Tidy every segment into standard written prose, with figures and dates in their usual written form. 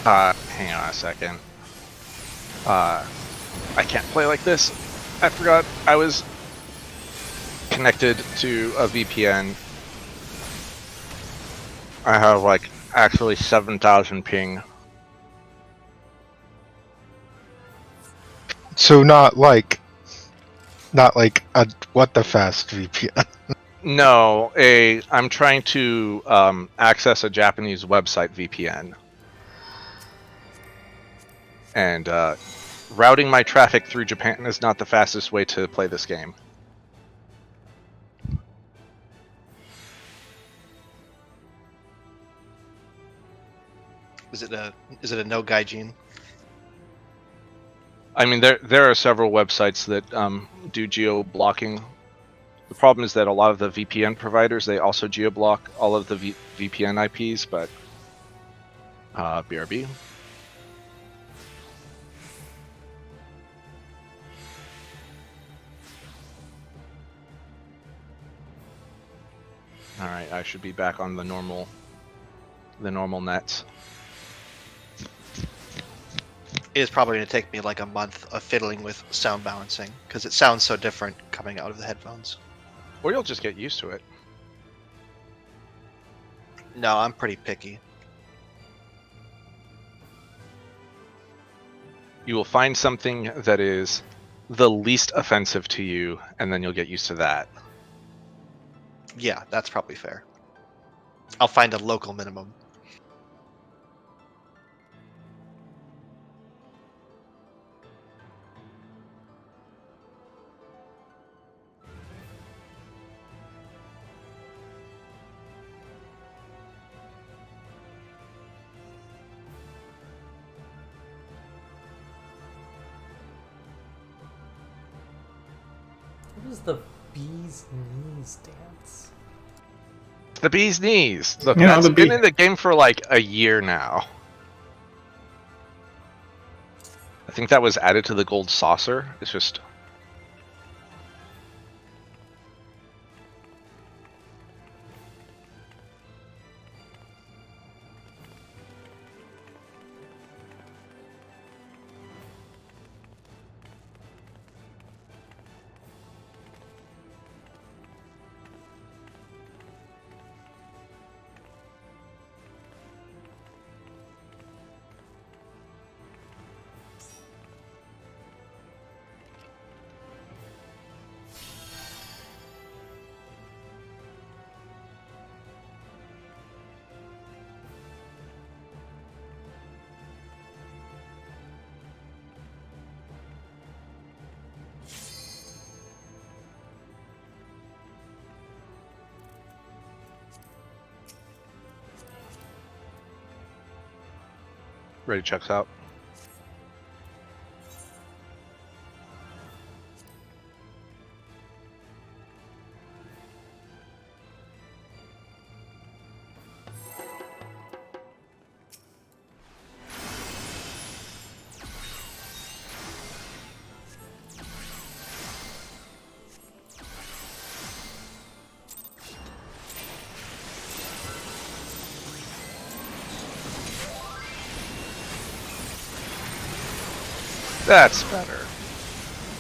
Hang on a second. I can't play like this. I forgot I was connected to a VPN. I have like actually 7,000 ping. So not like a what the fast VPN. No, I'm trying to access a Japanese website VPN. And routing my traffic through Japan is not the fastest way to play this game. Is it a no gaijin? I mean, there are several websites that do geo blocking. The problem is that a lot of the VPN providers, they also geo block all of the VPN IPs, but BRB. All right, I should be back on the normal nets. It is probably going to take me like a month of fiddling with sound balancing because it sounds so different coming out of the headphones. Or you'll just get used to it. No, I'm pretty picky. You will find something that is the least offensive to you, and then you'll get used to that. Yeah, that's probably fair. I'll find a local minimum. What is the bee's knees dance? The bee's knees. Look, Yeah, that's the been bee. in the game for like a year now. I think that was added to the gold saucer. It's just... Ready checks out. That's better.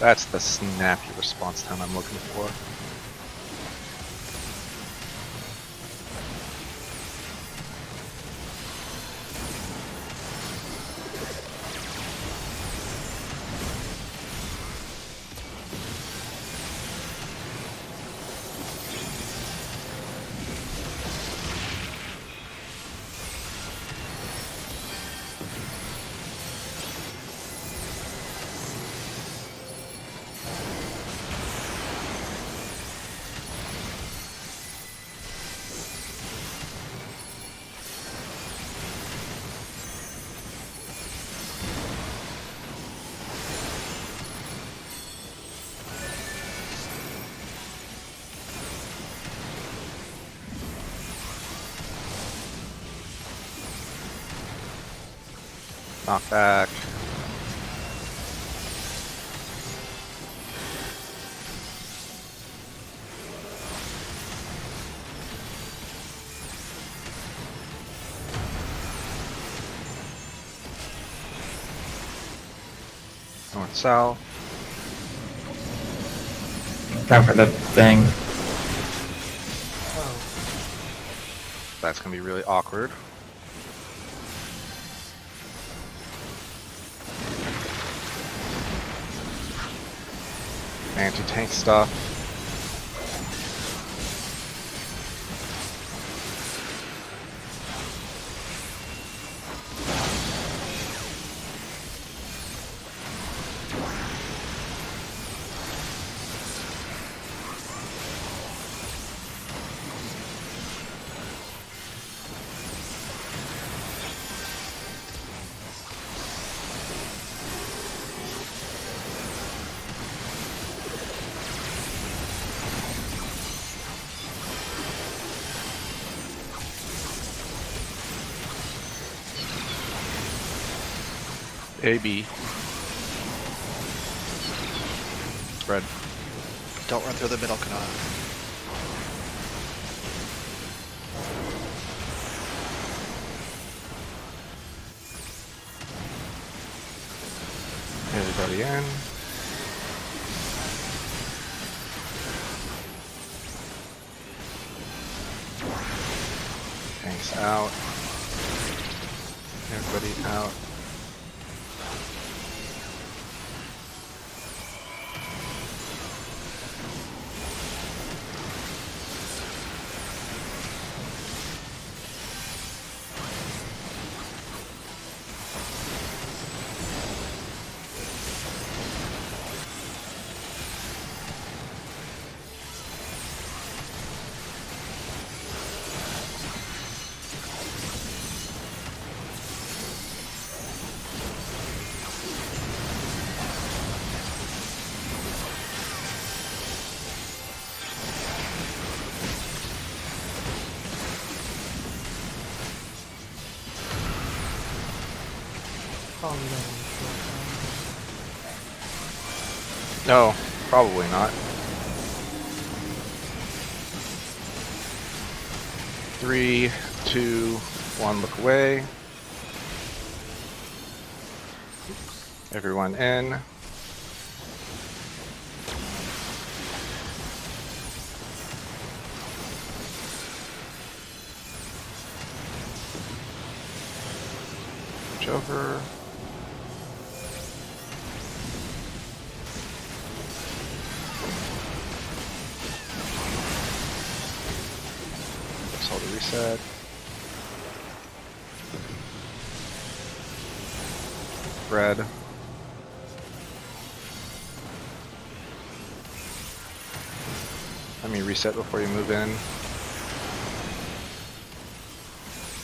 That's the snappy response time I'm looking for. Knockback. North south. Time for the thing. Oh, That's gonna be really awkward. Anti-tank stuff. AB. Red. Don't run through the middle canal. Everybody in. Tanks out. Everybody out. probably don't want to No, probably not. 3, 2, 1, look away. Everyone in. Switch over. Let's hold a reset. Red. Let me reset before you move in.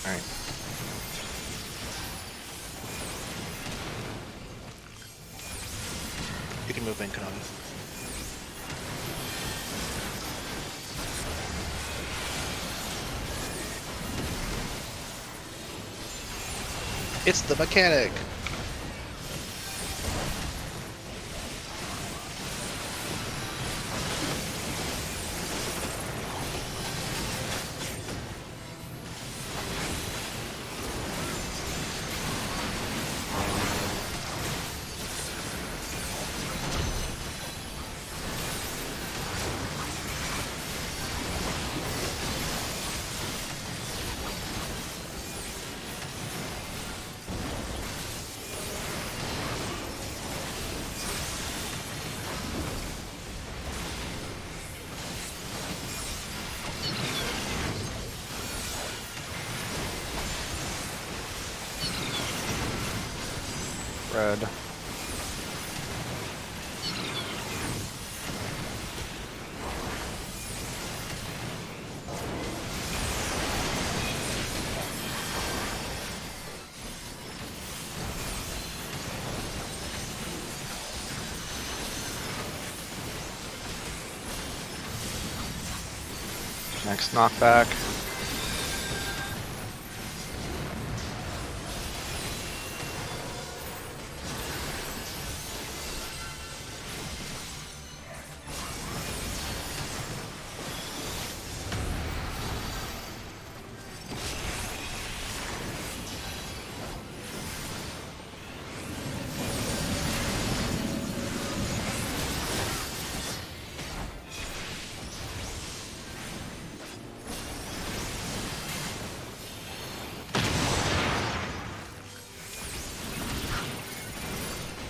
Alright. You can move in, Konami. It's the mechanic! Red. Next knockback.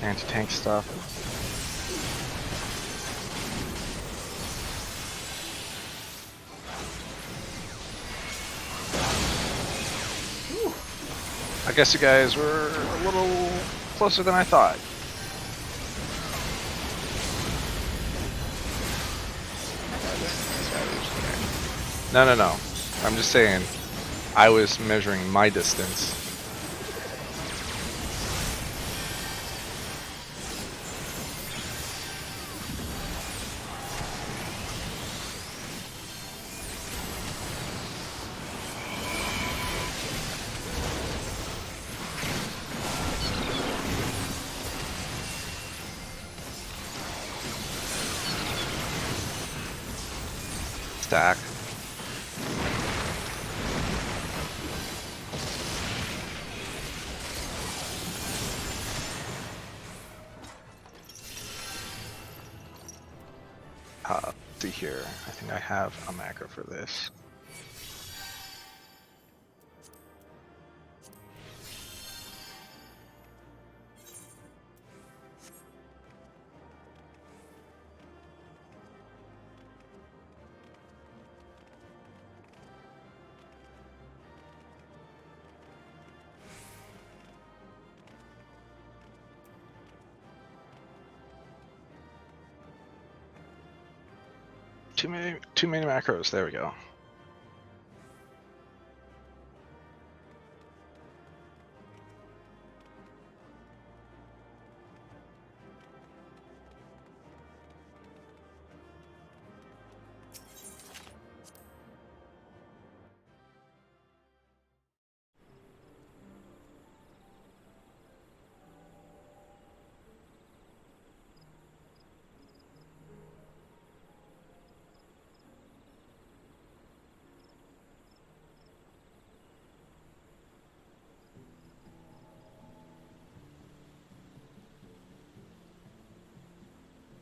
Anti-tank stuff. I guess you guys were a little closer than I thought. No, no, no. I'm just saying, I was measuring my distance. Stack. Let's see here. I think I have a macro for this. Too many macros. There we go.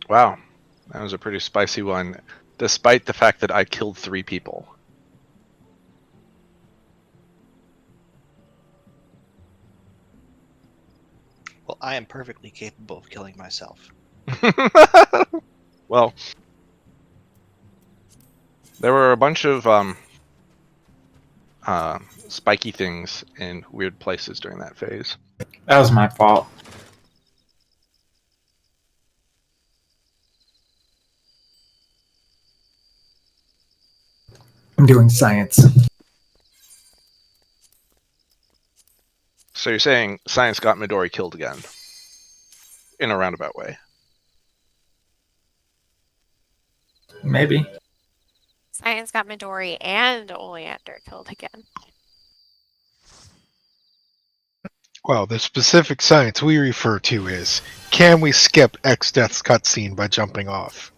Wow, that was a pretty spicy one, despite the fact that I killed 3 people. Well, I am perfectly capable of killing myself. Well, there were a bunch of spiky things in weird places during that phase. That was my fault. I'm doing science. So you're saying science got Midori killed again? In a roundabout way. Maybe. Science got Midori and Oleander killed again. Well, the specific science we refer to is, can we skip X Death's cutscene by jumping off?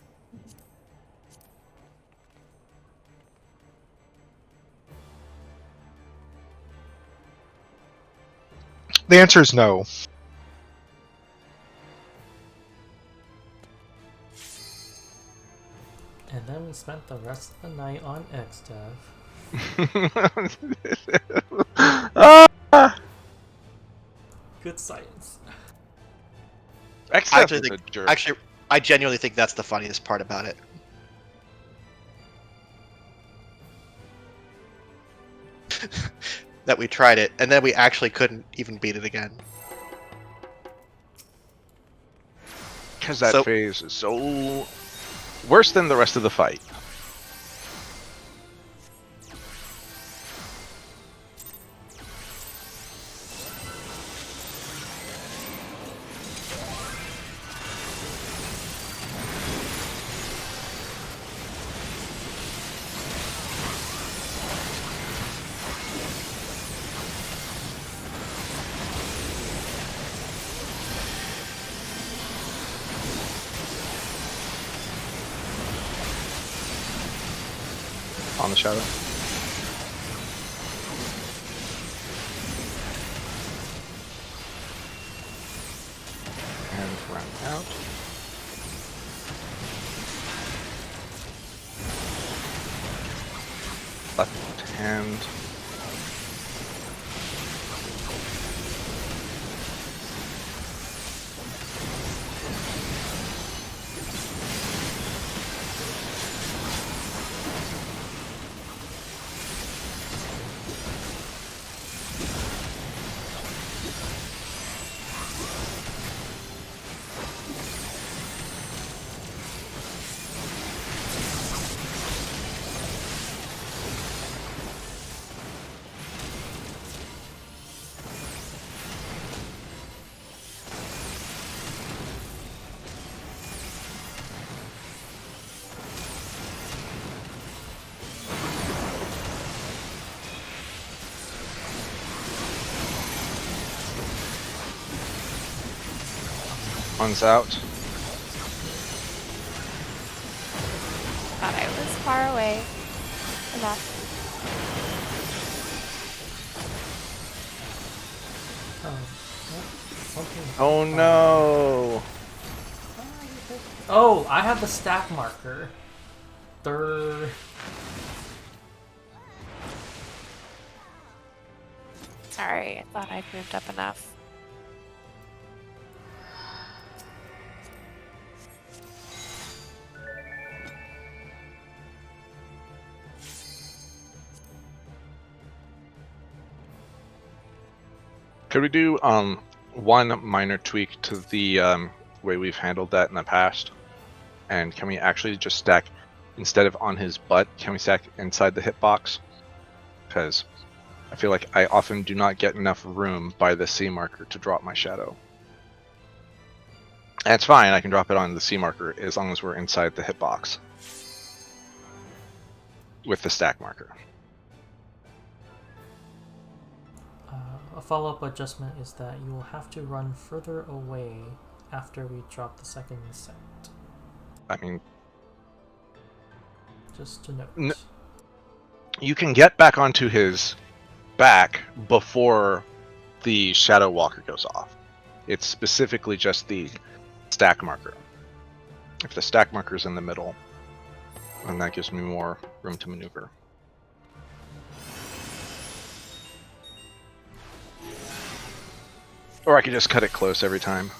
The answer is no. And then we spent the rest of the night on XDev. Good science. X-Death is a jerk. Actually, I genuinely think that's the funniest part about it. That we tried it, and then we actually couldn't even beat it again. Because that So- phase is so worse than the rest of the fight. On the shadow. And round out. Left hand. One's out. Thought I was far away enough. Something. Oh no! Oh, I have the stack marker. Sorry, I thought I'd moved up enough. Could we do one minor tweak to the way we've handled that in the past? And can we actually just stack, instead of on his butt, can we stack inside the hitbox? Because I feel like I often do not get enough room by the C marker to drop my shadow. And it's fine, I can drop it on the C marker as long as we're inside the hitbox with the stack marker. A follow-up adjustment is that you will have to run further away after we drop the second set. I mean, Just to note. you can get back onto his back before the Shadow Walker goes off. It's specifically just the stack marker. If the stack marker is in the middle, then that gives me more room to maneuver. Or I could just cut it close every time.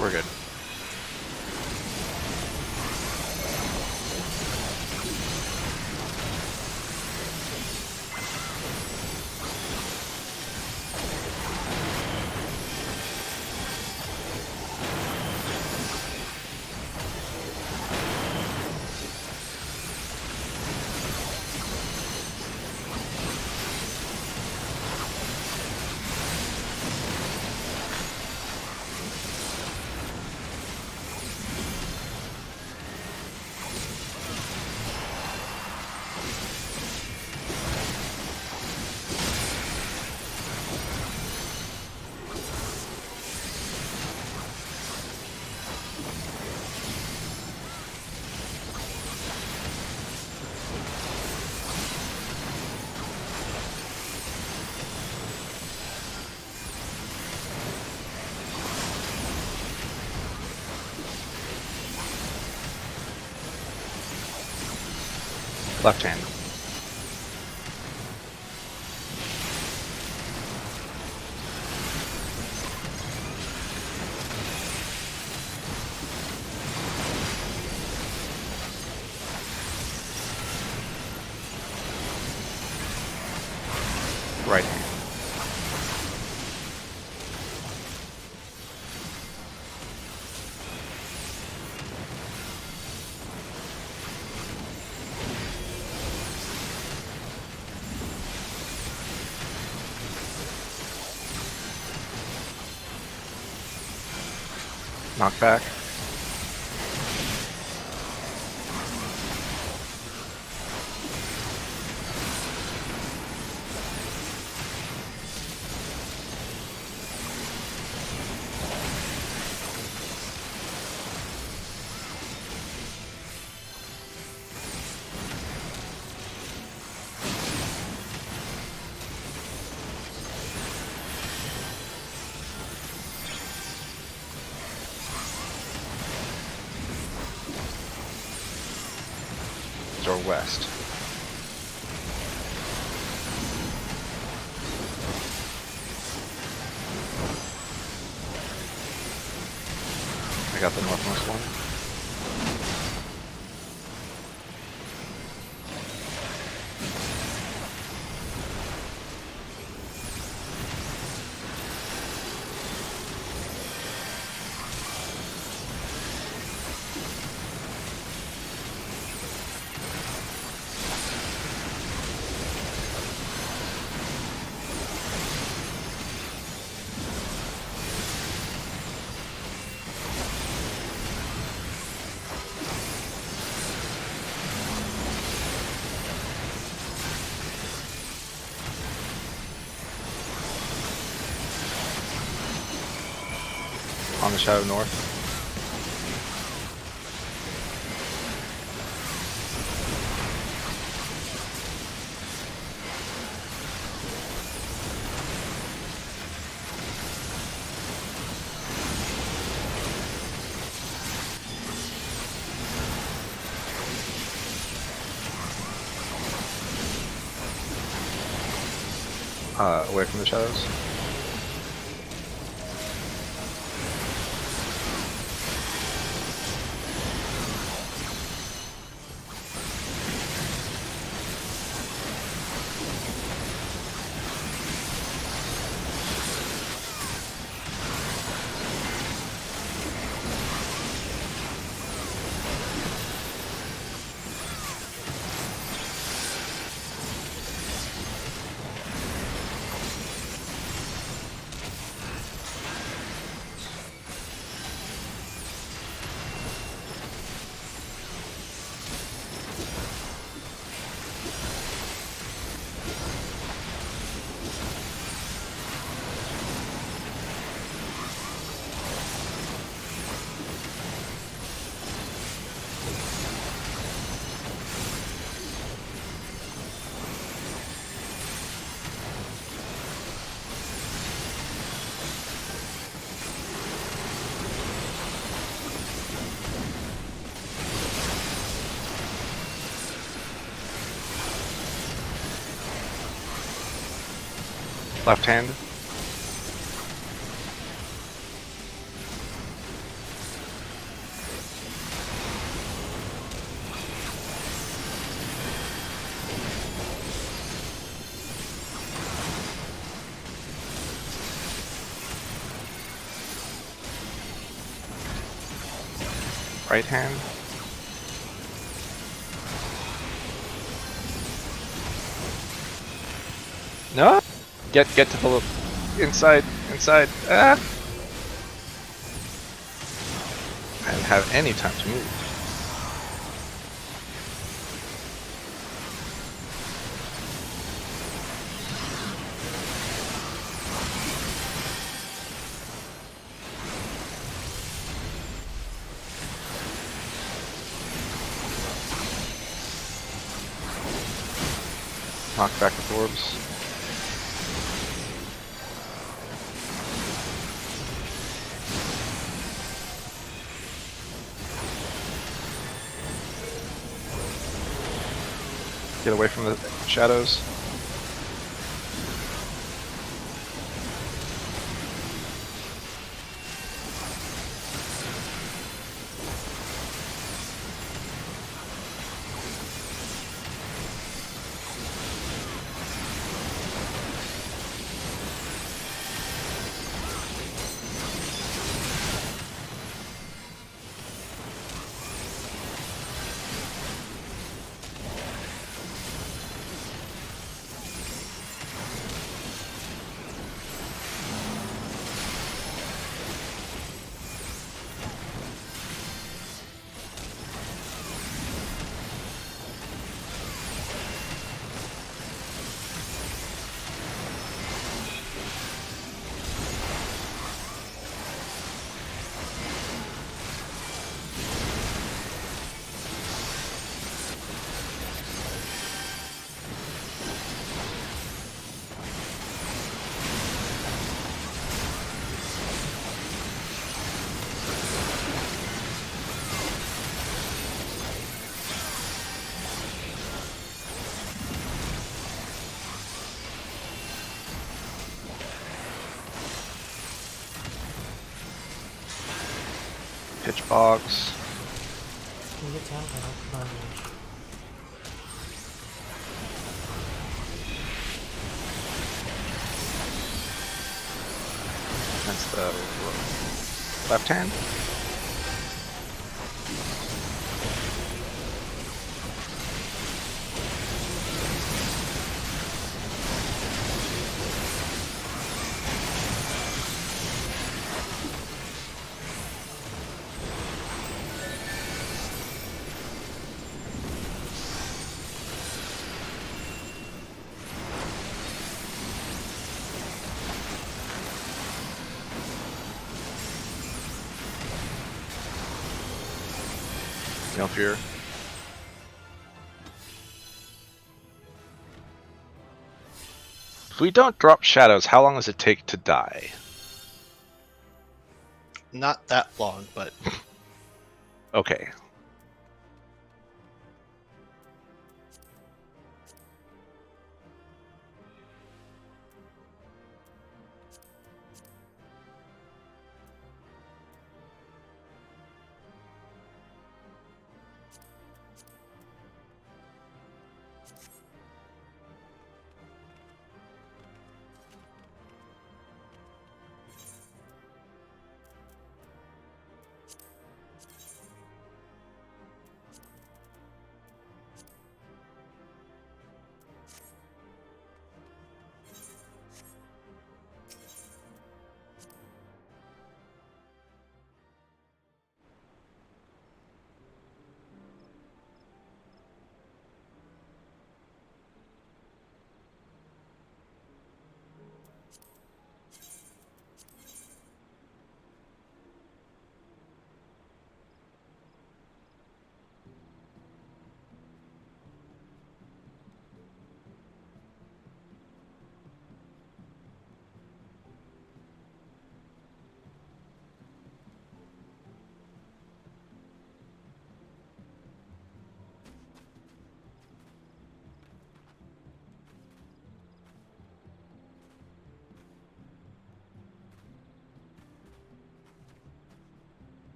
We're good. Left hand. Right hand. Knockback. Or west. I got the northwest one. On the shadow north. Away from the shadows. Left hand. Right hand. No! Get to the inside. Ah! I didn't have any time to move. Knock back with orbs. Get away from the shadows. pitch box. Can you get 10? I don't know. That's the left hand. No fear. If we don't drop shadows, how long does it take to die? Not that long, but Okay.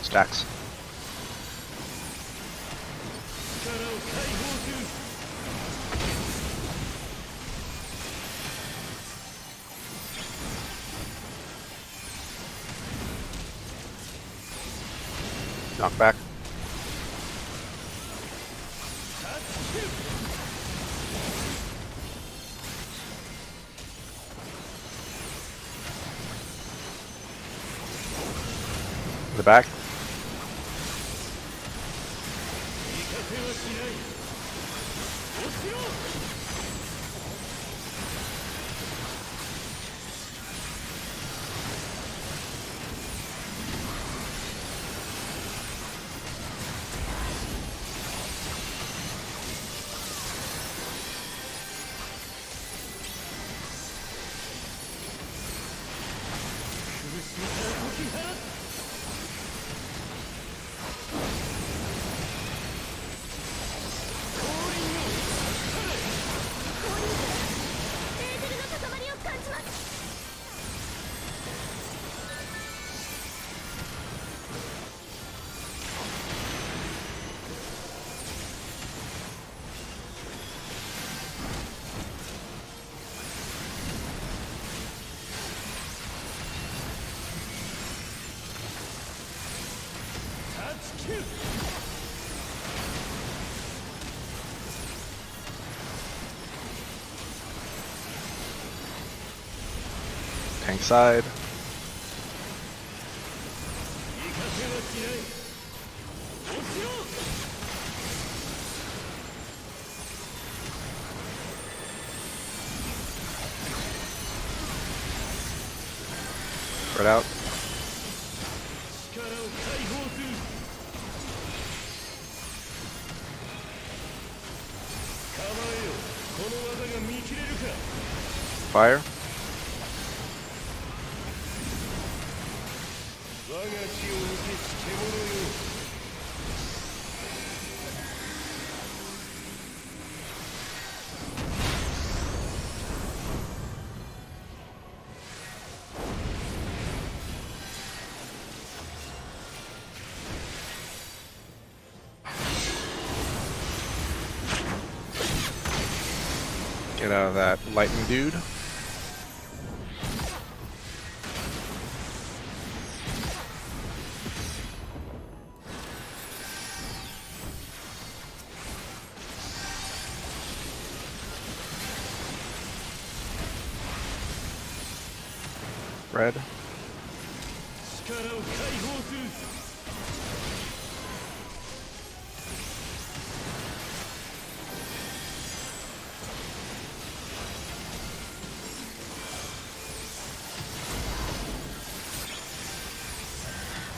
Stacks. Knock back. The back. Tank side. Spread out. Fire. Get out of that lightning dude. Red.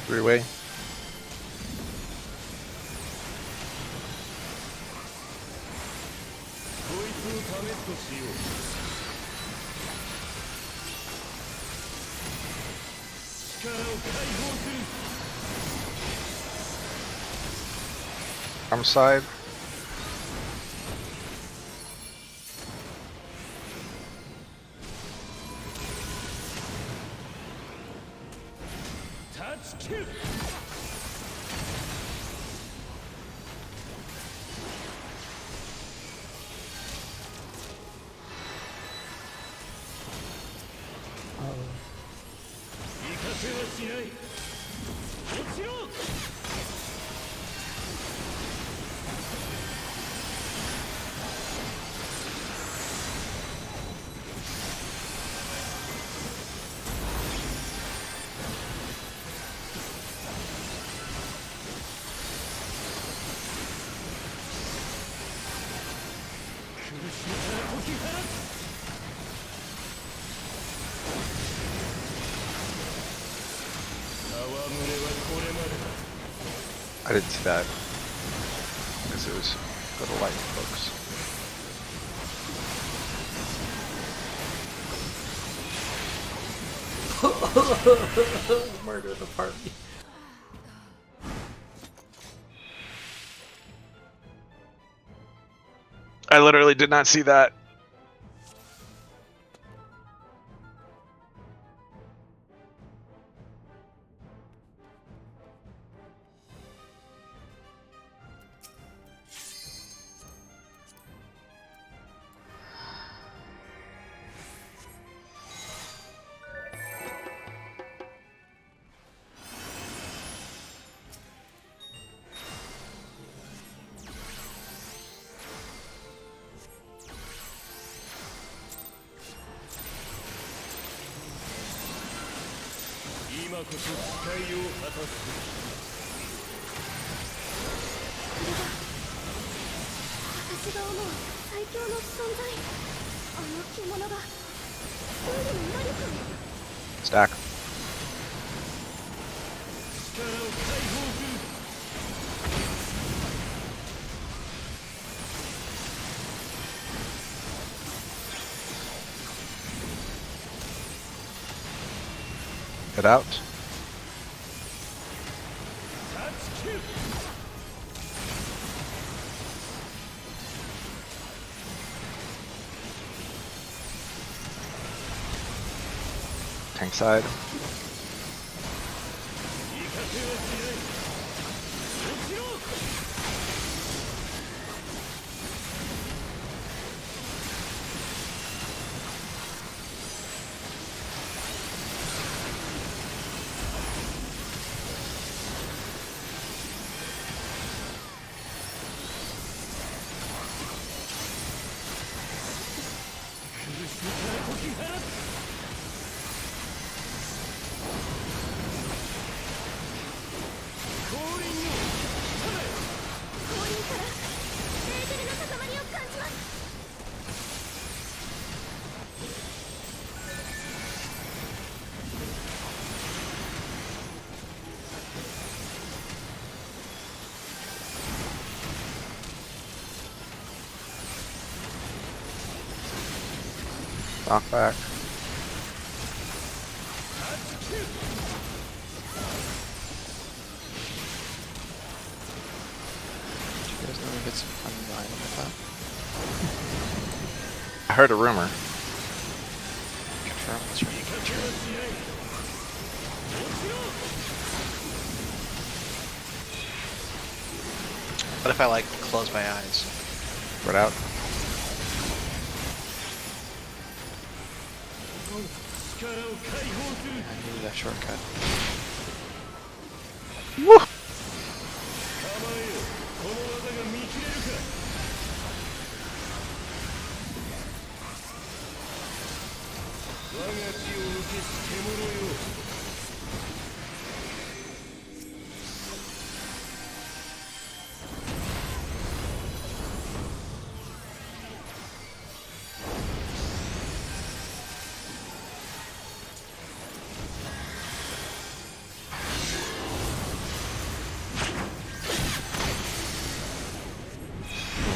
Three-way. Arm side. I didn't see that because it was for the light folks. Murder the party. I literally did not see that. Stack. Get out. Tank side. Knockback. You guys know if it's fun line with that? I heard a rumor. Confirm that's right. What if I like close my eyes? Spread out. I needed that shortcut.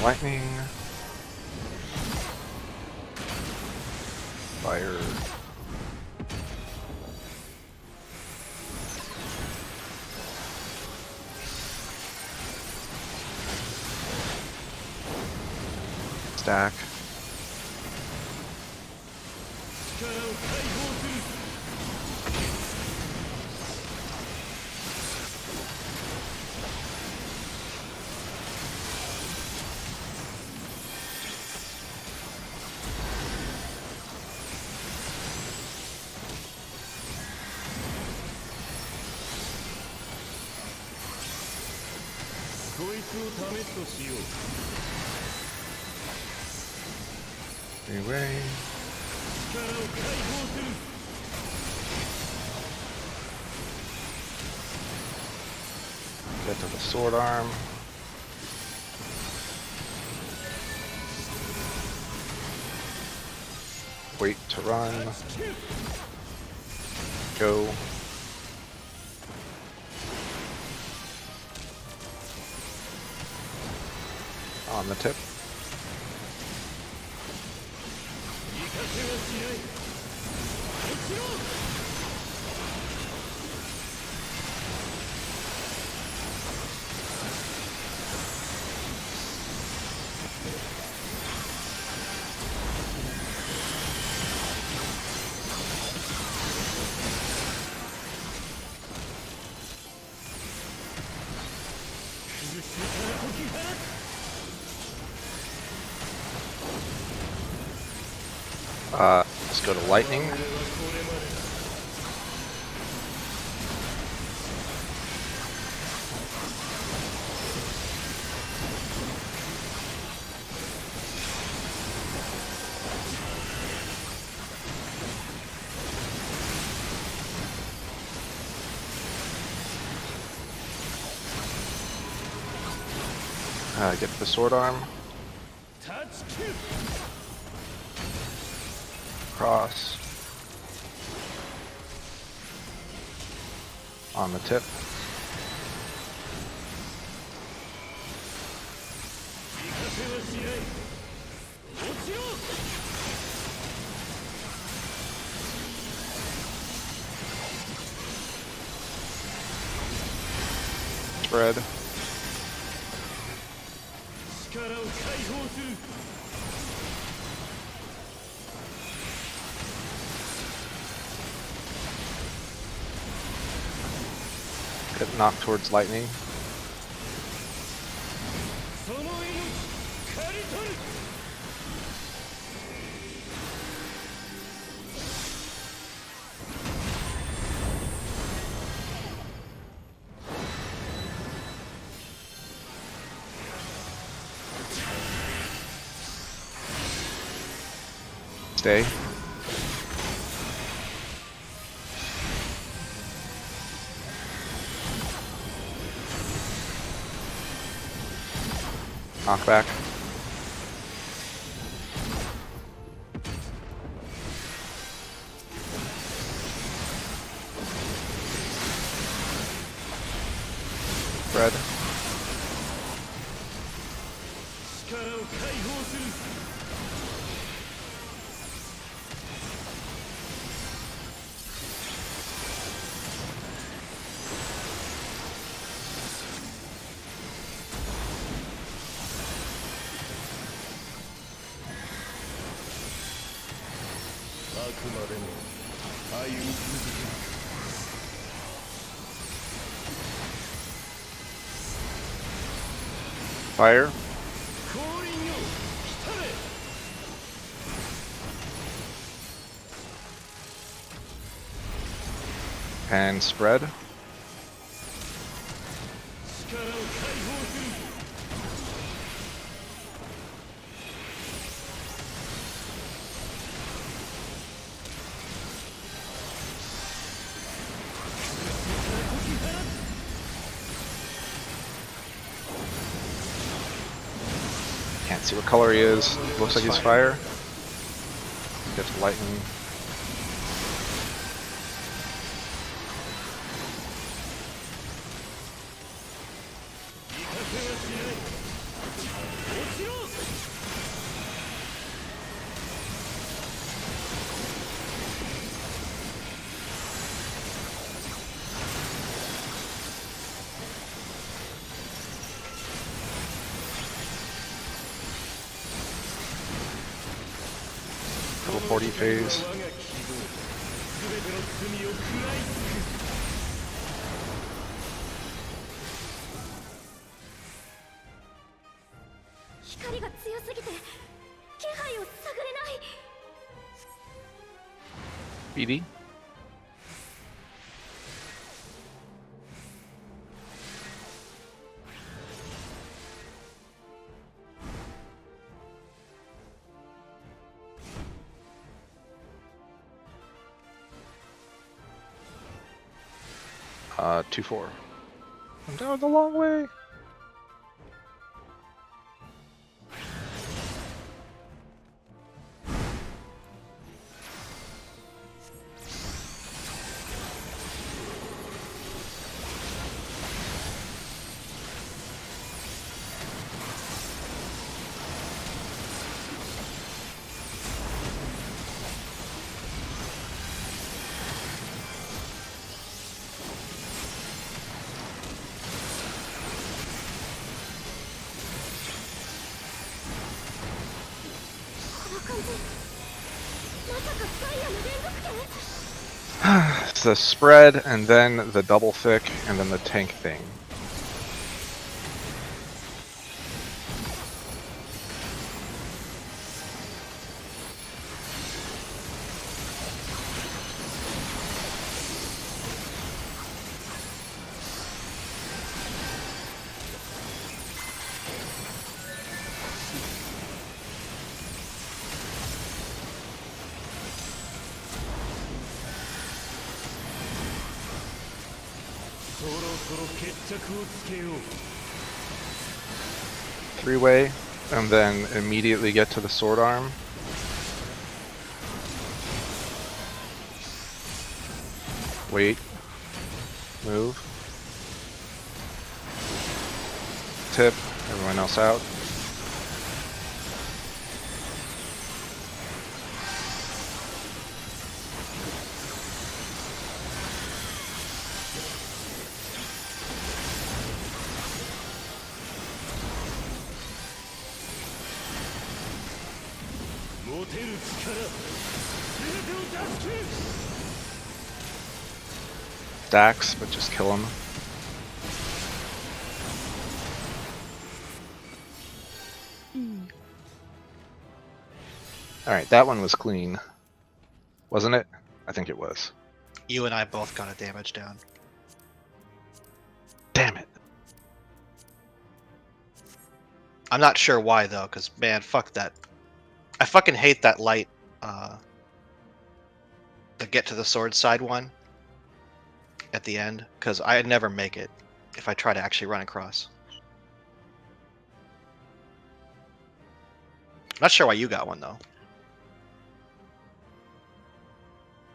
Lightning. Fire. Stack. Anyway. Get to the sword arm. Wait to run. Go. On the tip. Let's go to lightning. Get the sword arm. Cross. On the tip. Spread. Get knocked towards lightning. Stay. Knockback. Red. Fire. And spread. Can't see what color he is. Looks like he's fire. Gets lightning. Double 40 phase. BD. Uh, 2-4. I'm down the long way. It's the spread, and then the double thick, and then the tank thing. Three-way, and then immediately get to the sword arm. Wait. Move. Tip. Everyone else out. Stacks, but just kill him. Alright, that one was clean. Wasn't it? I think it was. You and I both got a damage down. Damn it. I'm not sure why though, because man, fuck that. I fucking hate that light, the get to the sword side one at the end, because I never make it if I try to actually run across. Not sure why you got one though.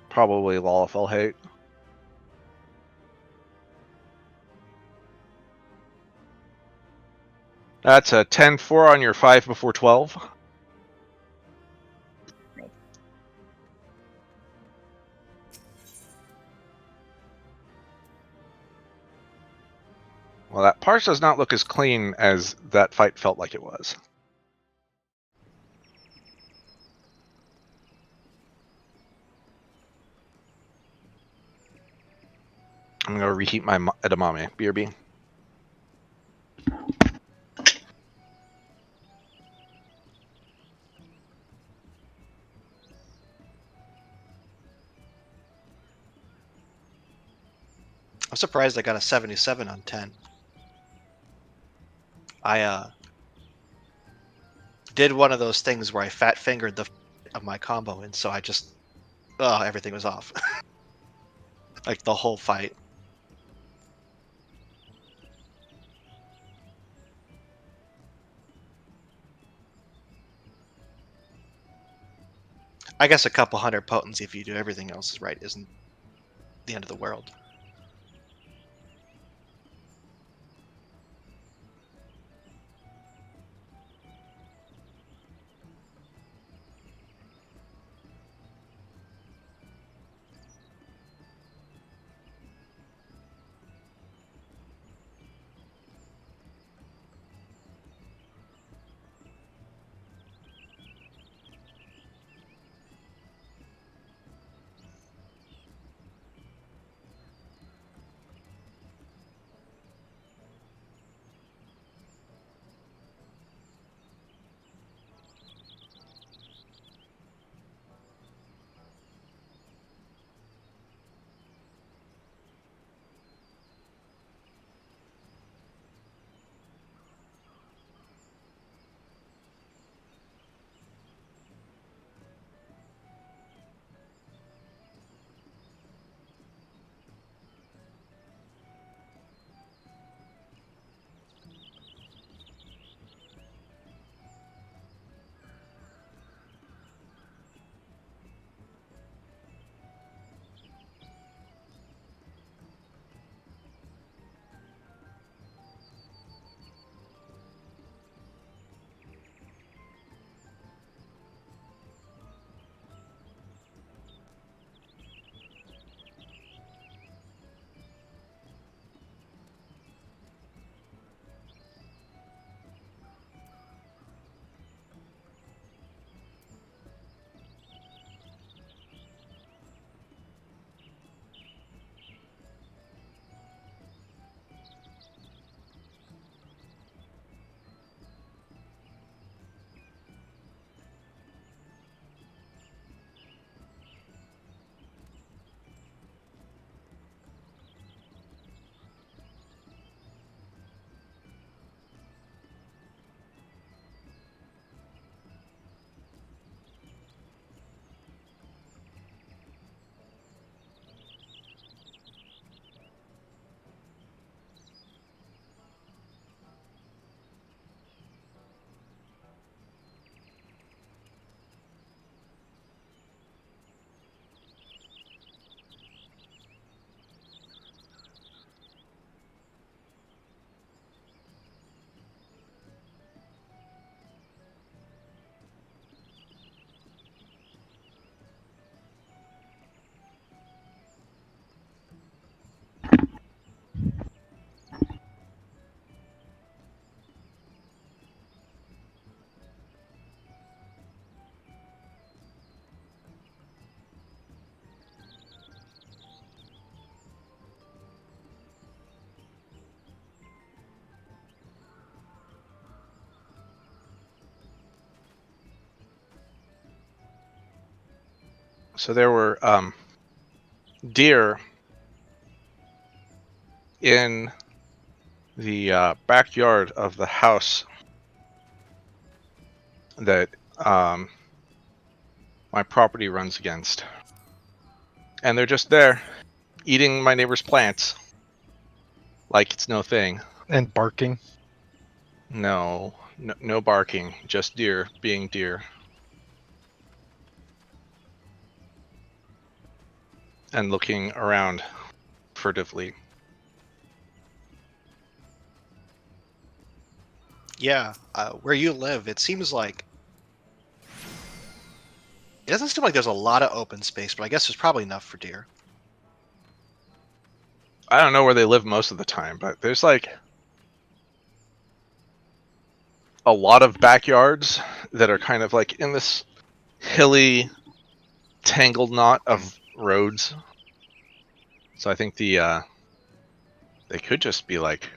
Probably Lalafell hate. That's a 10-4 on your 5 before 12. Well, that parse does not look as clean as that fight felt like it was. I'm gonna reheat my edamame. BRB. I'm surprised I got a 77 on 10. I did one of those things where I fat fingered the of my combo, and so I just everything was off. Like the whole fight. I guess a couple hundred potency if you do everything else right isn't the end of the world. So there were deer in the backyard of the house that my property runs against. And they're just there, eating my neighbor's plants. Like it's no thing. And barking. No, no barking, just deer being deer. And looking around furtively. Yeah, where you live, it seems like it doesn't seem like there's a lot of open space, but I guess there's probably enough for deer. I don't know where they live most of the time, but there's like a lot of backyards that are kind of like in this hilly, tangled knot of roads. So I think the They could just be like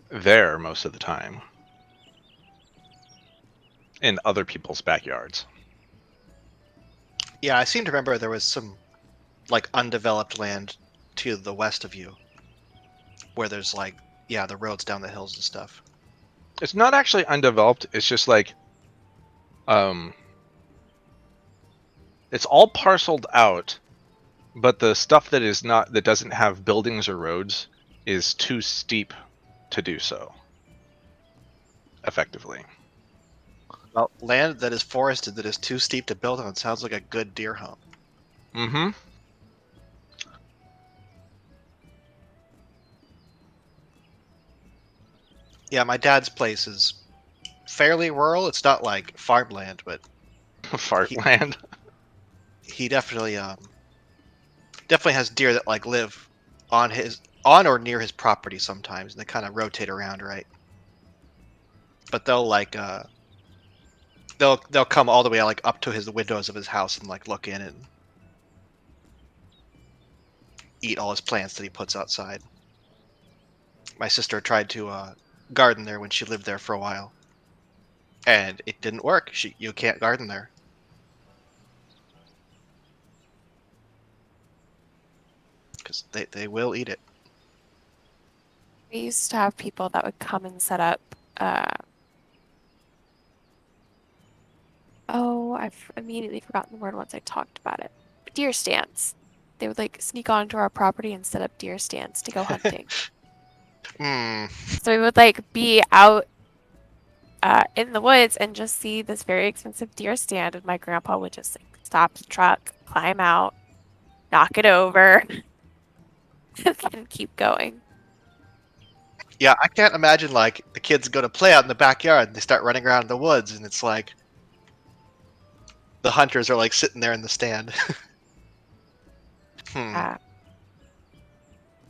there most of the time in other people's backyards. Yeah, I seem to remember there was some like undeveloped land to the west of you, where there's like the roads down the hills and stuff. It's not actually undeveloped. It's just like it's all parceled out, but the stuff that doesn't have buildings or roads is too steep to do so effectively. Well, land that is forested that is too steep to build on sounds like a good deer hunt. Mm-hmm. Yeah, my dad's place is fairly rural. It's not like farmland, but Fart he, land. he definitely has deer that like live on or near his property sometimes, and they kind of rotate around, right? But they'll come all the way like up to the windows of his house and like look in and eat all his plants that he puts outside. My sister tried to garden there when she lived there for a while, and it didn't work. You can't garden there because they will eat it. We used to have people that would come and set up. I've immediately forgotten the word once I talked about it. Deer stands. They would like sneak onto our property and set up deer stands to go hunting. Hmm. So we would like be out in the woods and just see this very expensive deer stand, and my grandpa would just like stop the truck, climb out, knock it over, and keep going. Yeah, I can't imagine like the kids go to play out in the backyard and they start running around in the woods, and it's like the hunters are like sitting there in the stand. Uh,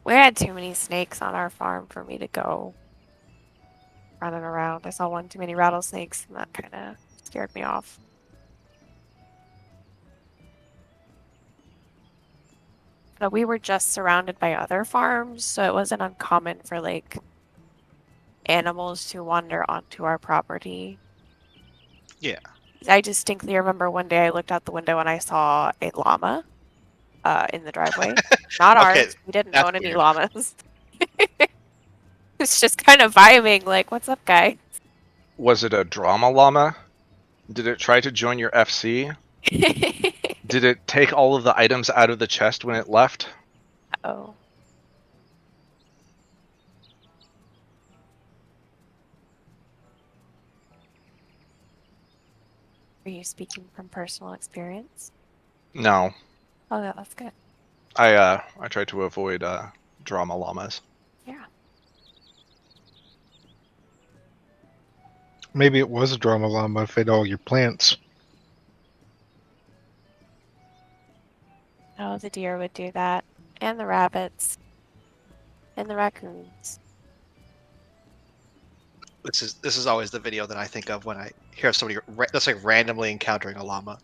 we had too many snakes on our farm for me to go running around. I saw one too many rattlesnakes, and that kind of scared me off. But we were just surrounded by other farms, so it wasn't uncommon for like animals to wander onto our property. Yeah. I distinctly remember one day I looked out the window and I saw a llama in the driveway. Not Okay, ours. We didn't that's own any weird. llamas. It's just kind of vibing, like, what's up, guy? Was it a drama llama? Did it try to join your FC? Did it take all of the items out of the chest when it left? Oh. Are you speaking from personal experience? No. Oh, yeah, that's good. I try to avoid drama llamas. Yeah. Maybe it was a drama llama if it all your plants. Oh, the deer would do that. And the rabbits. And the raccoons. This is always the video that I think of when I hear of somebody that's like randomly encountering a llama.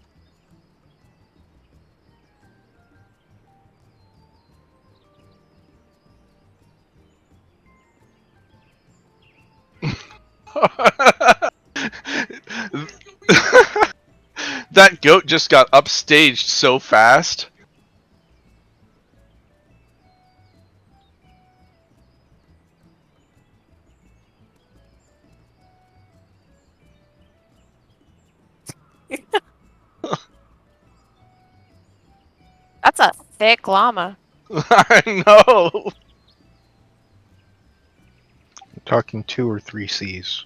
That goat just got upstaged so fast. That's a thick llama. I know. Talking 2 or 3 C's.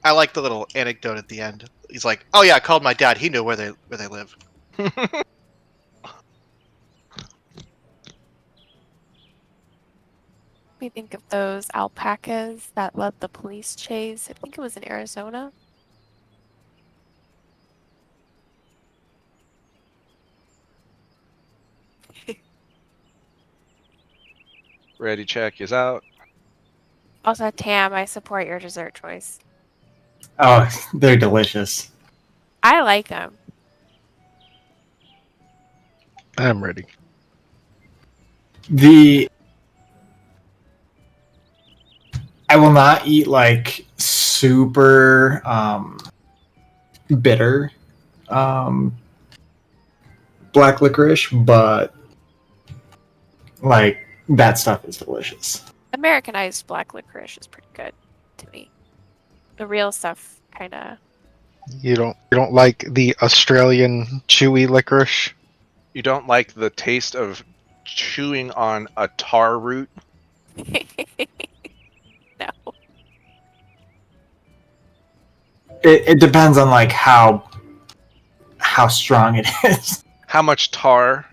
I like the little anecdote at the end. He's like, "Oh yeah, I called my dad. He knew where they live." We think of those alpacas that led the police chase. I think it was in Arizona. Ready check is out. Also, Tam, I support your dessert choice. Oh, they're delicious. I like them. I'm ready. I will not eat like super bitter black licorice, but like that stuff is delicious. Americanized black licorice is pretty good to me. The real stuff kind of. You don't like the Australian chewy licorice? You don't like the taste of chewing on a tar root? No. It depends on like how strong it is. How much tar?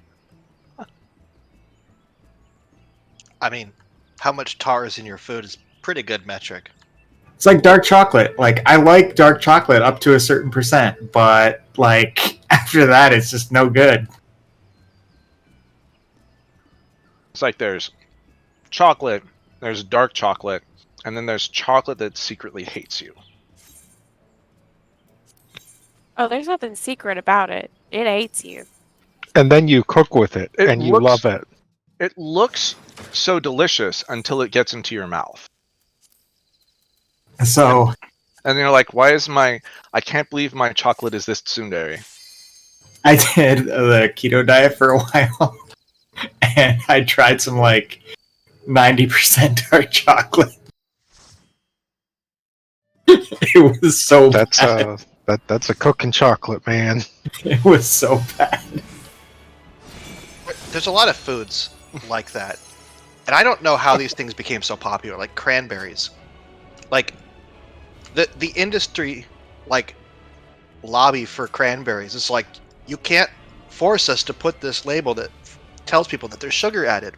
I mean, how much tar is in your food is pretty good metric. It's like dark chocolate. Like I like dark chocolate up to a certain percent, but like after that, it's just no good. It's like there's chocolate, there's dark chocolate, and then there's chocolate that secretly hates you. Oh, there's nothing secret about it. It hates you. And then you cook with it, It and you looks- love it. It looks so delicious until it gets into your mouth. So And you're like, why is I can't believe my chocolate is this tsundere. I did the keto diet for a while, and I tried some like 90% dark chocolate. It was so That's bad. that's a cooking chocolate, man. It was so bad. There's a lot of foods like that. And I don't know how these things became so popular, like cranberries. Like the industry like lobby for cranberries is like, you can't force us to put this label that tells people that there's sugar added.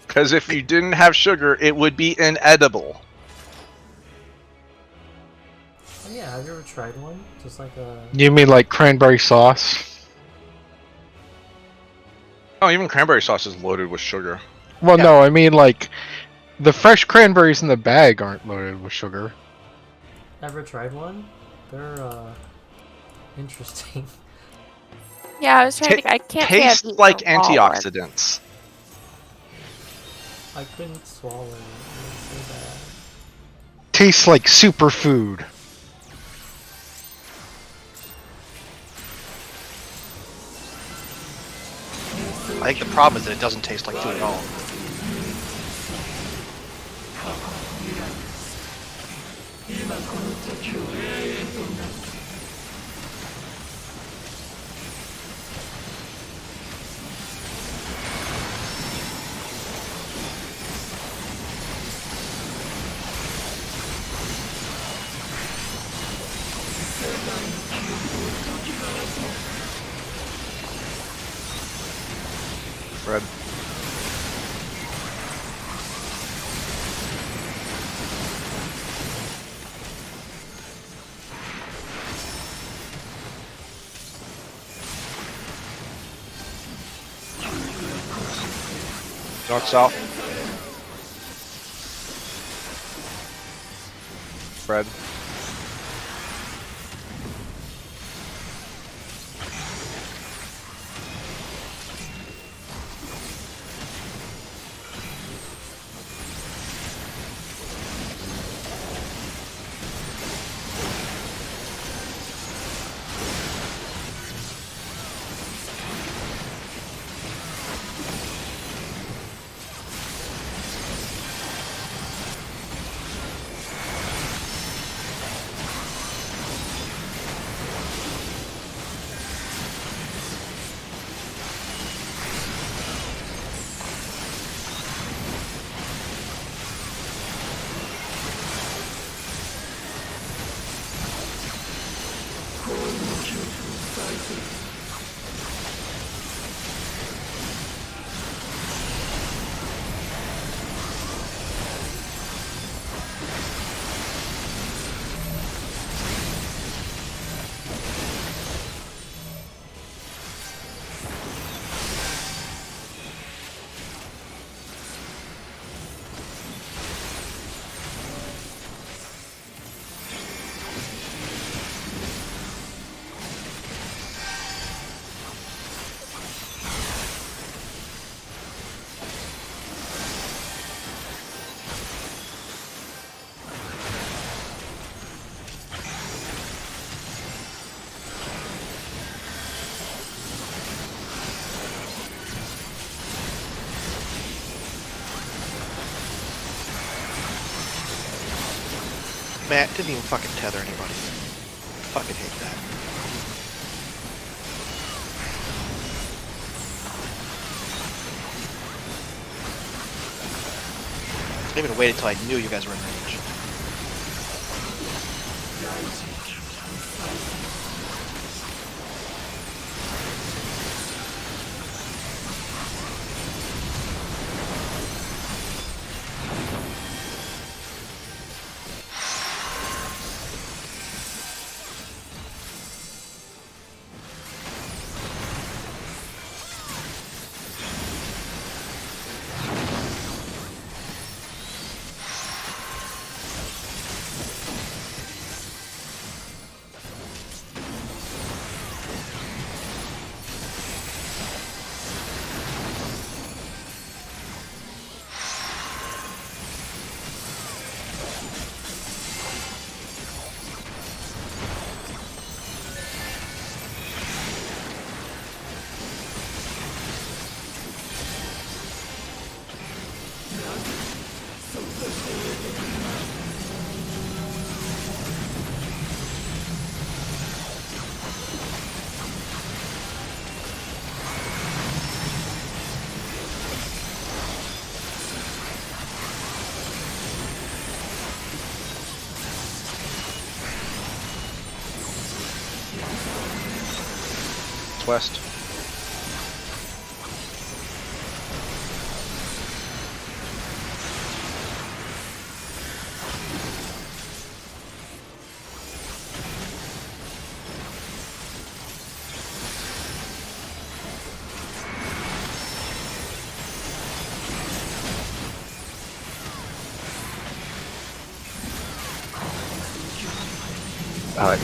Because if you didn't have sugar, it would be inedible. Oh, yeah, have you ever tried one? Just like a. You mean like cranberry sauce? Oh, even cranberry sauce is loaded with sugar. Well, Yeah. no, I mean like the fresh cranberries in the bag aren't loaded with sugar. Ever tried one? They're interesting. Yeah, I was trying to. I can't say I've Tastes eaten like a raw one. antioxidants. I couldn't swallow it. It was so bad. Tastes like superfood. I think the problem is that it doesn't taste like food at all. Fred. North south. Fred. Man, didn't even fucking tether anybody. Fucking hate that. I even waited till I knew you guys were in range. West.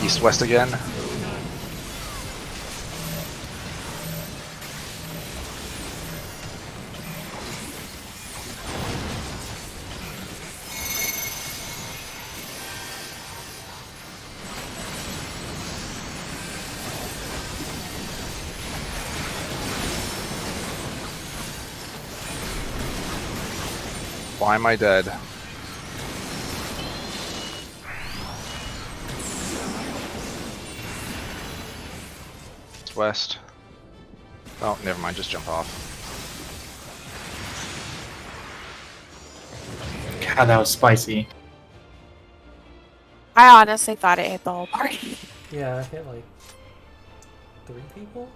East-west again. Why am I dead? It's west. Oh, never mind, just jump off. God, that was spicy. I honestly thought it hit the whole party. Yeah, I hit like 3 people.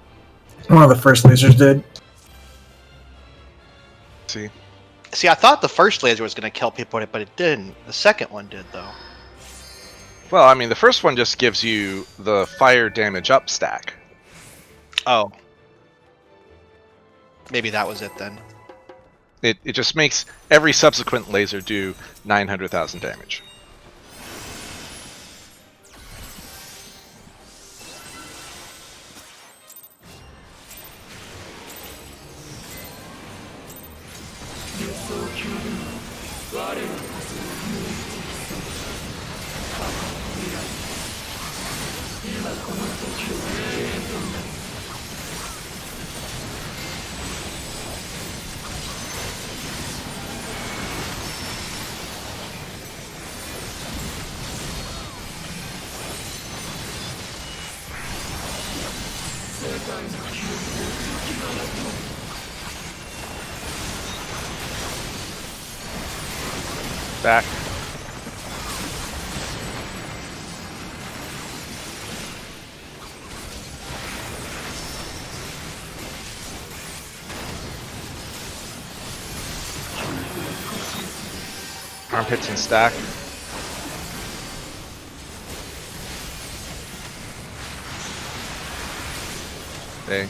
One of the first lasers did. See? See, I thought the first laser was going to kill people, but it didn't. The second one did, though. Well, I mean, the first one just gives you the fire damage up stack. Oh. Maybe that was it then. It just makes every subsequent laser do 900,000 damage. Back. Armpits and stack. Okay.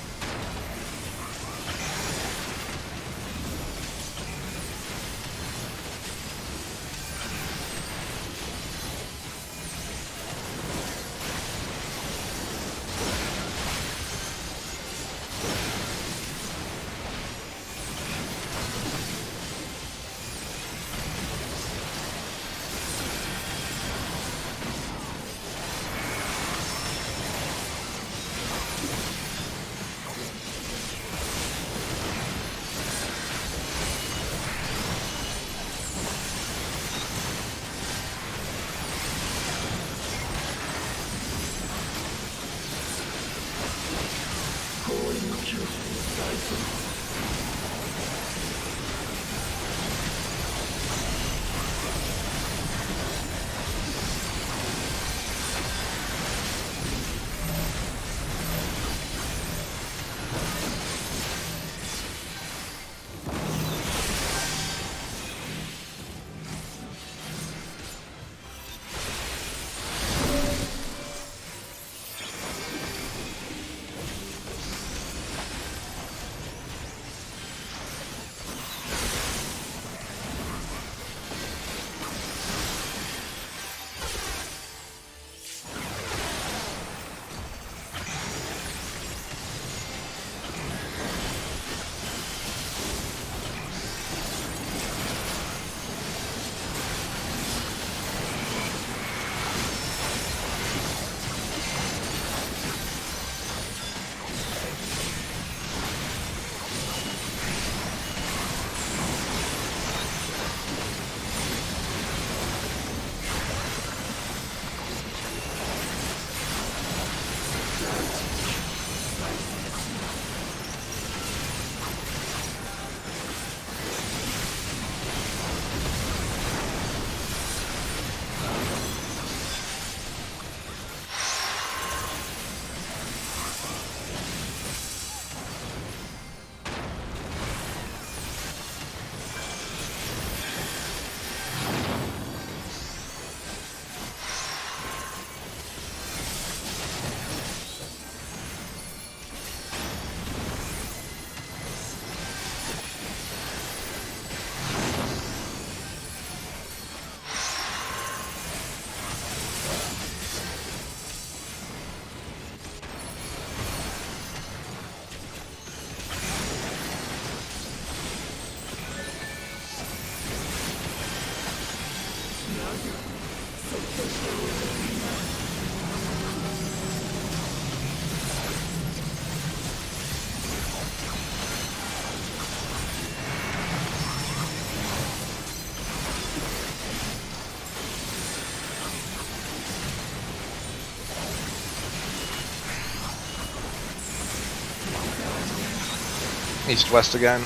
East-west again.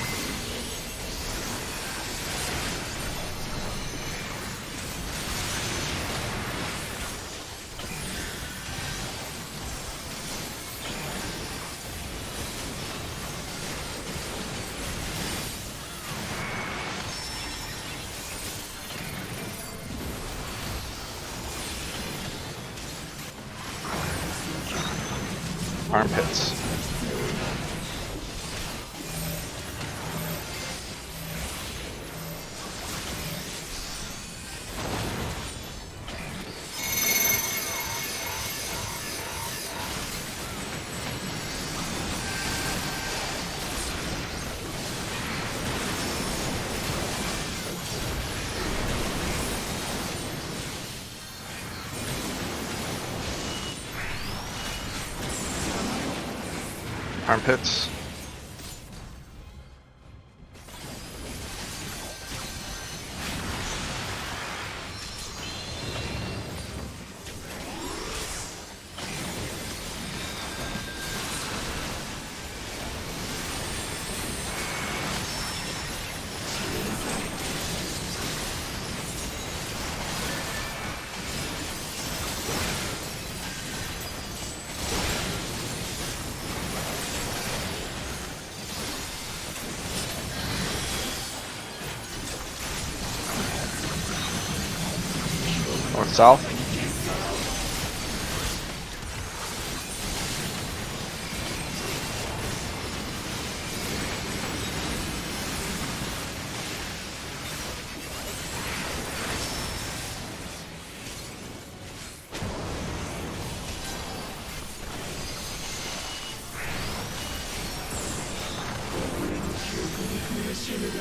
Armpits. Armpits. North-south.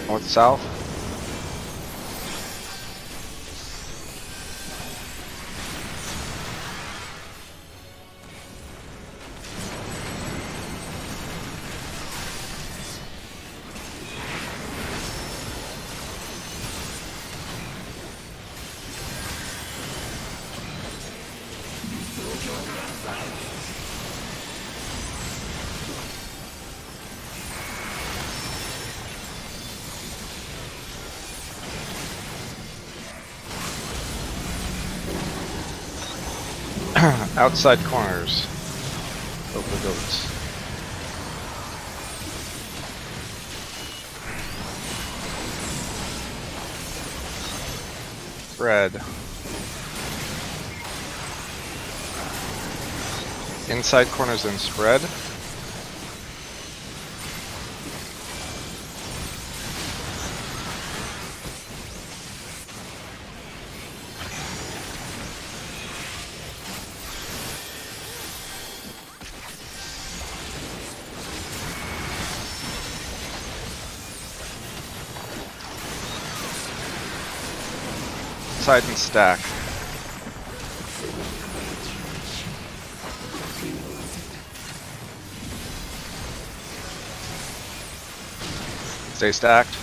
North-south. Outside corners of the goats. Spread. Inside corners and spread. Side and stack. Stay stacked.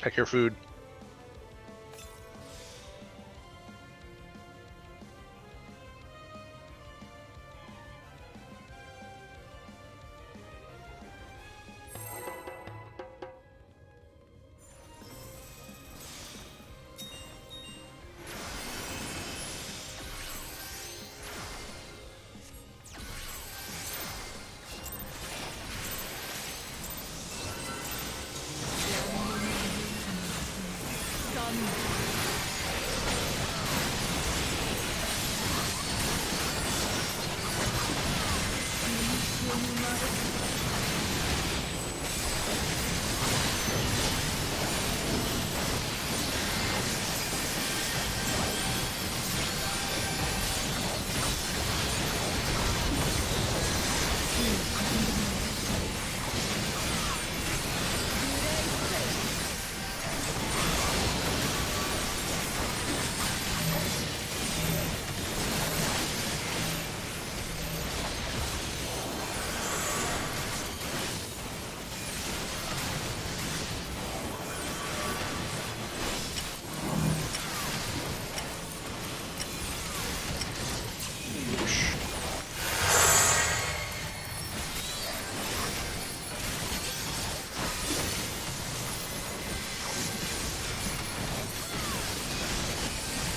Check your food.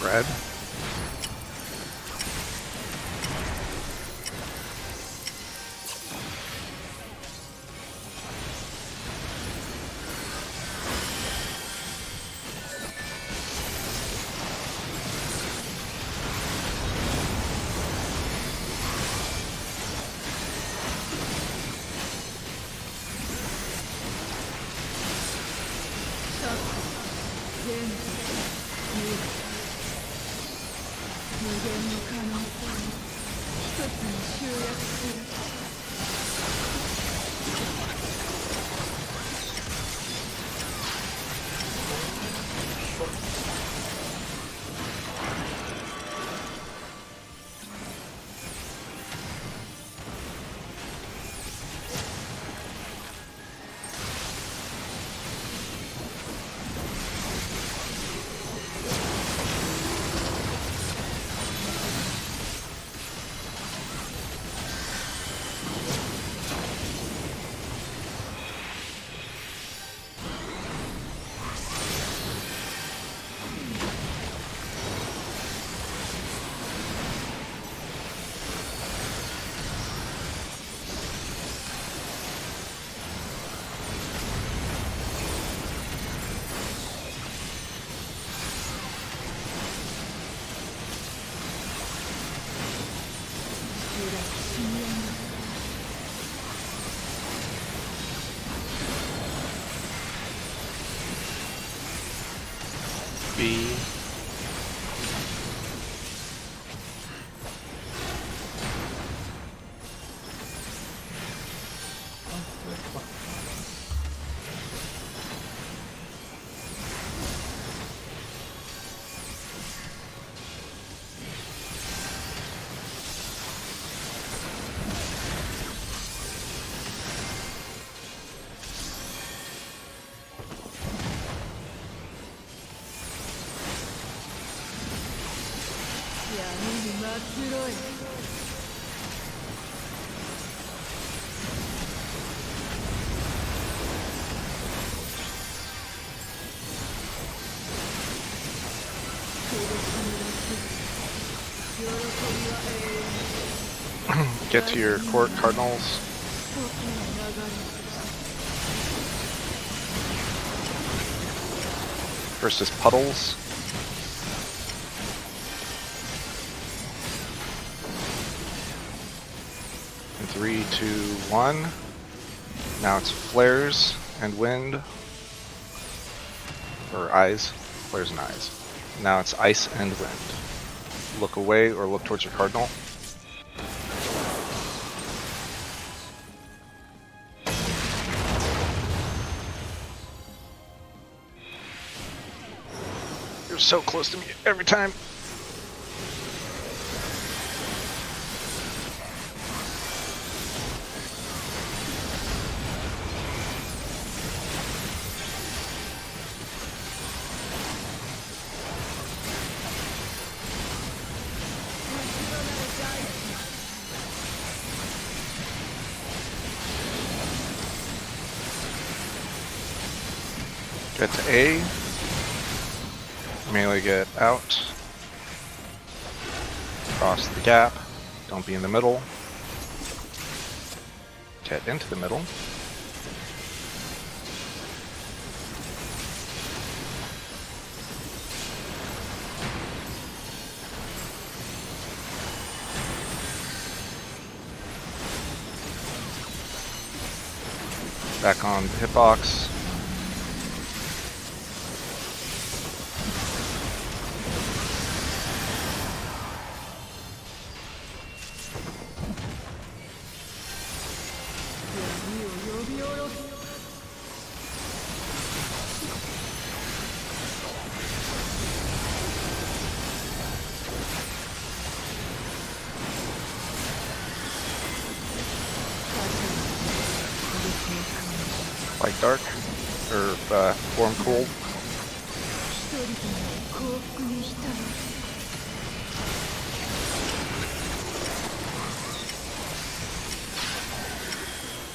Red. B. Get to your court, Cardinals. First is Puddles. In 3, 2, 1. Now it's Flares and Wind. Or Eyes. Flares and Eyes. Now it's Ice and Wind. Look away or look towards your Cardinal. You're so close to me every time. Get to A. Melee get out. Cross the gap. Don't be in the middle. Get into the middle. Back on the hitbox. Light dark, or form cool.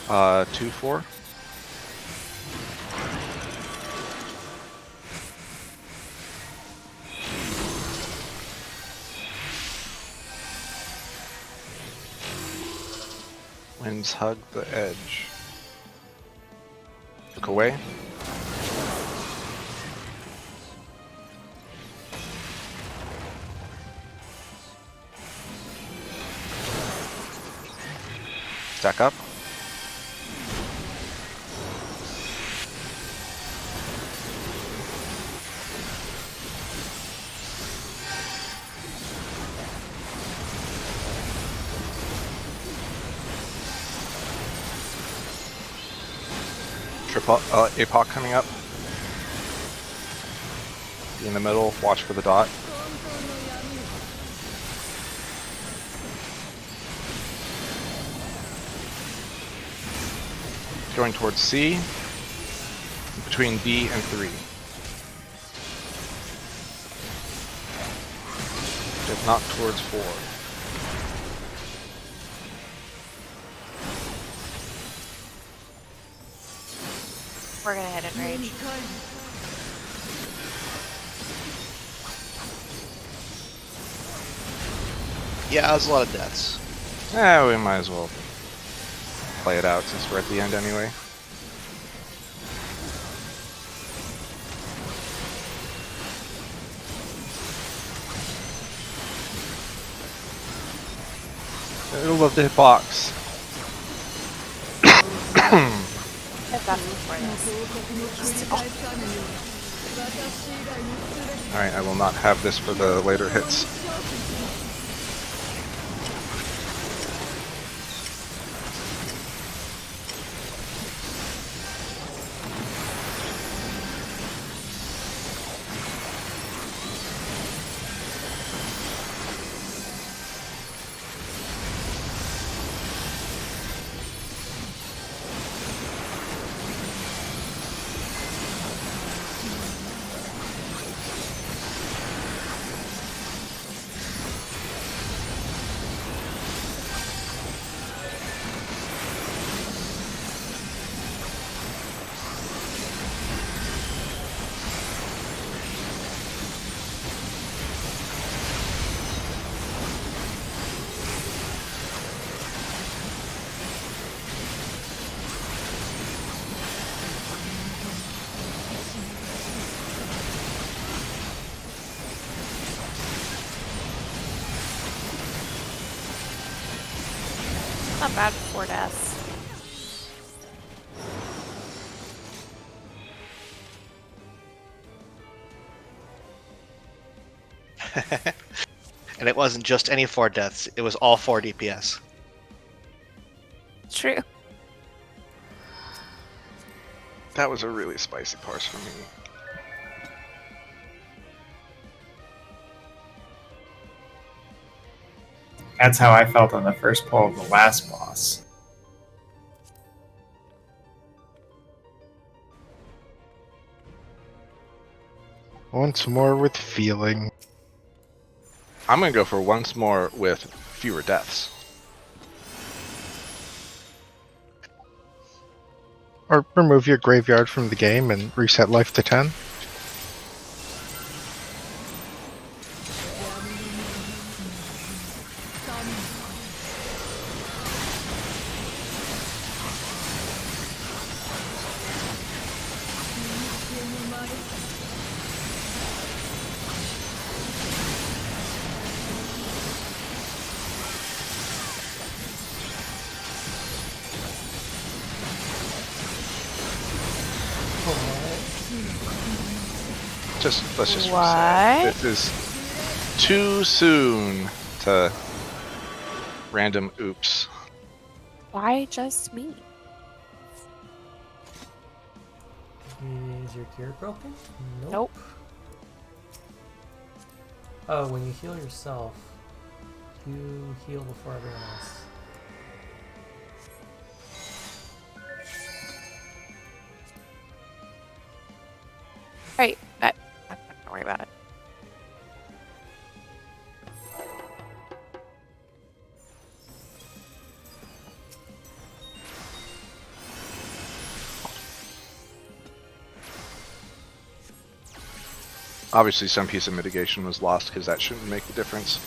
Uh, 2-4. Winds hug the edge. Look away. Stack up. Triple APOC coming up. Be in the middle. Watch for the dot. Going towards C. Between B and 3. If not towards 4. We're gonna hit Enrage. Yeah, there's a lot of deaths. We might as well play it out since we're at the end anyway. I love the hitbox. Hit that before this. Alright, I will not have this for the later hits. Not bad for 4 deaths. And it wasn't just any 4 deaths, it was all 4 DPS. True. That was a really spicy parse for me. That's how I felt on the first pull of the last boss. Once more with feeling. I'm gonna go for once more with fewer deaths. Or remove your graveyard from the game and reset life to 10. Let's just What? reset. This is too soon to random oops. Why just me? Is your gear broken? Nope. Oh, when you heal yourself, you heal before everyone else. Right. Don't worry about it. Obviously, some piece of mitigation was lost because that shouldn't make a difference.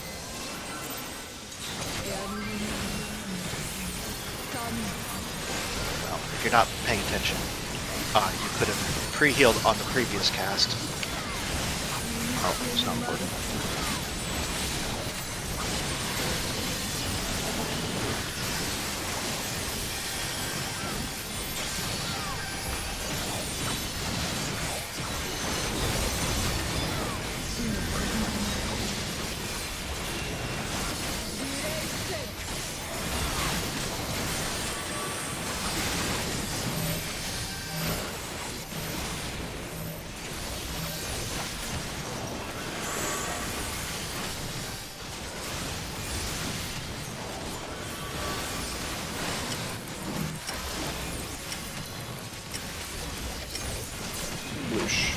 Well, if you're not paying attention, you could have pre-healed on the previous cast. Oh, it's not important. Sploosh.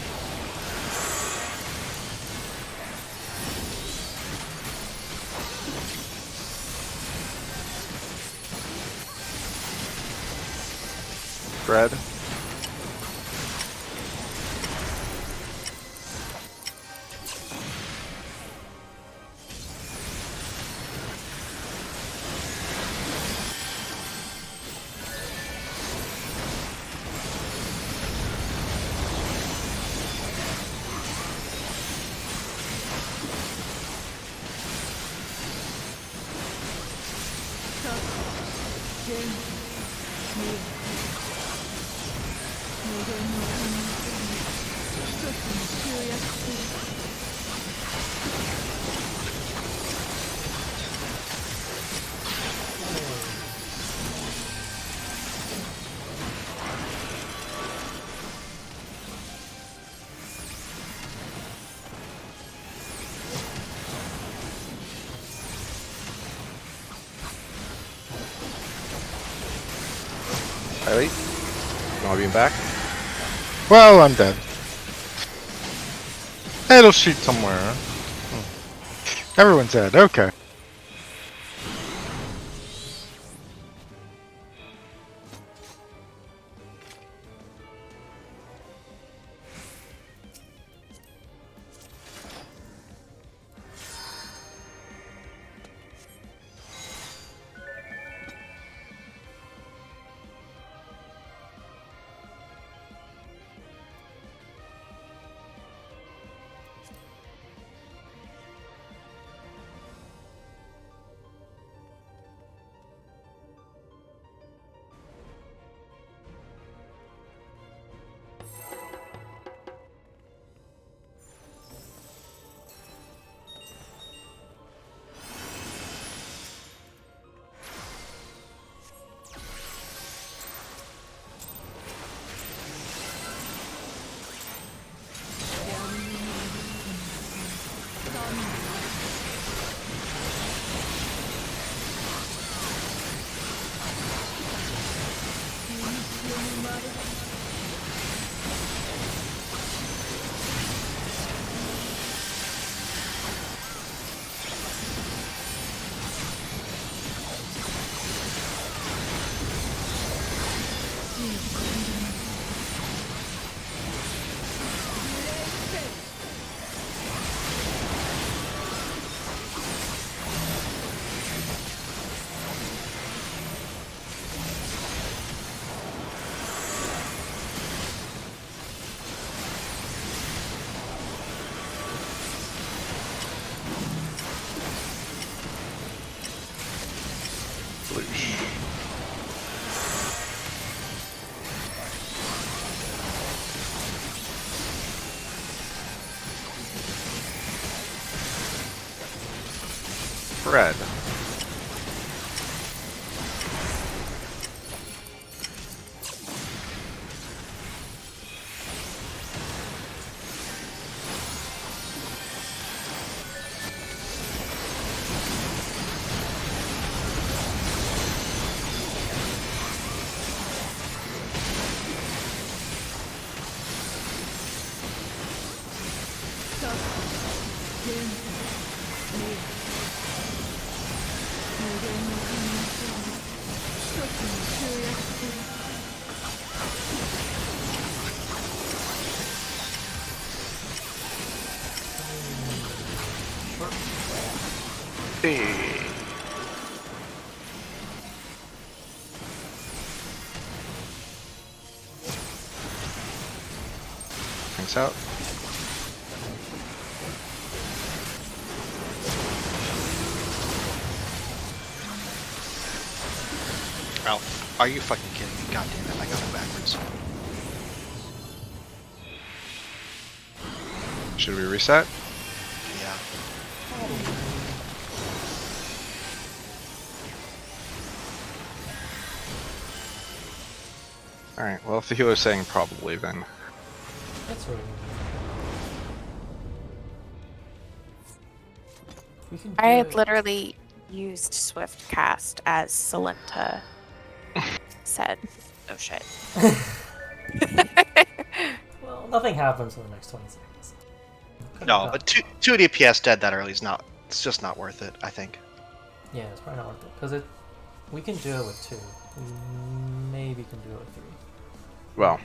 Fred. Riley, you want to be back? Well, I'm dead. It'll shoot somewhere. Everyone's dead. Okay. Sploosh. Fred. Hey. Thanks out. Oh, are you fucking kidding me? God damn it, I got it backwards. Should we reset? Yeah. Alright, well if the healer's saying probably then. That's right. We can do I had it. literally used Swift Cast as Salenta said. Oh shit. Well, nothing happens for the next 20 seconds. No, but two DPS dead that early is not. It's just not worth it. I think. Yeah, it's probably not worth it because we can do it with 2. We maybe can do it with 3. Well,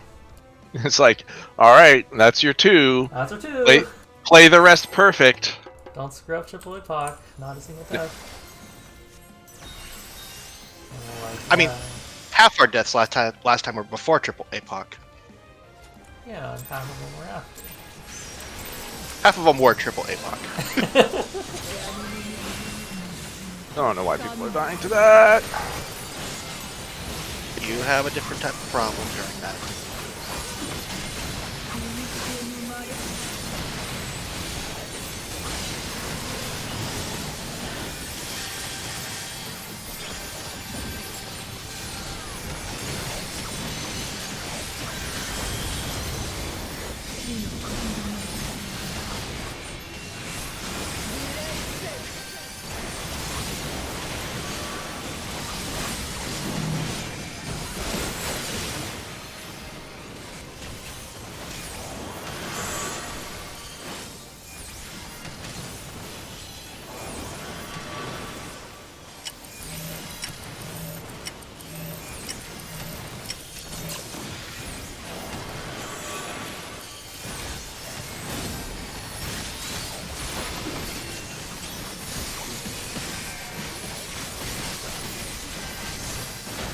it's like, all right, that's your 2. That's our 2. Play the rest perfect. Don't screw up triple epoch. Not a single death. I mean, half our deaths last time were before triple epoch. Yeah, and half of them were after. Half of them were triple epoch. I don't know why people are dying to that. You have a different type of problem during that.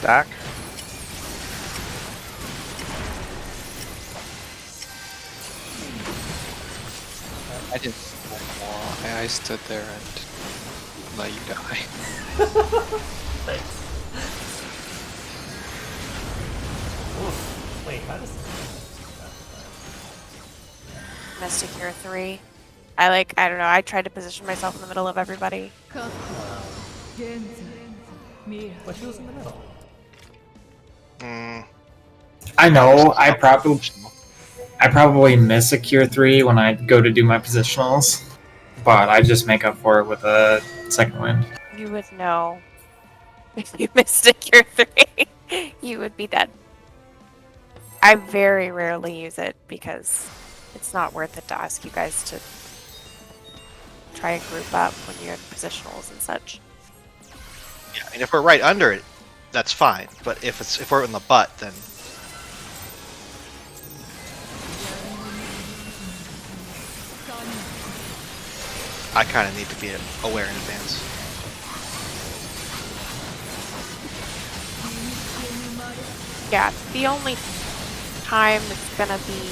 Stack. I didn't know. I stood there and let you die. Thanks. Oof. Wait, how does Mystic Cure 3. I don't know, I tried to position myself in the middle of everybody. But she was in the middle. I know. I probably miss a Cure 3 when I go to do my positionals, but I just make up for it with a second wind. You would know. If you missed a Cure 3, you would be dead. I very rarely use it because it's not worth it to ask you guys to try and group up when you're in positionals and such. Yeah, I mean, if we're right under it, that's fine. But if we're in the butt, then I kind of need to be aware in advance. Yeah, the only time it's gonna be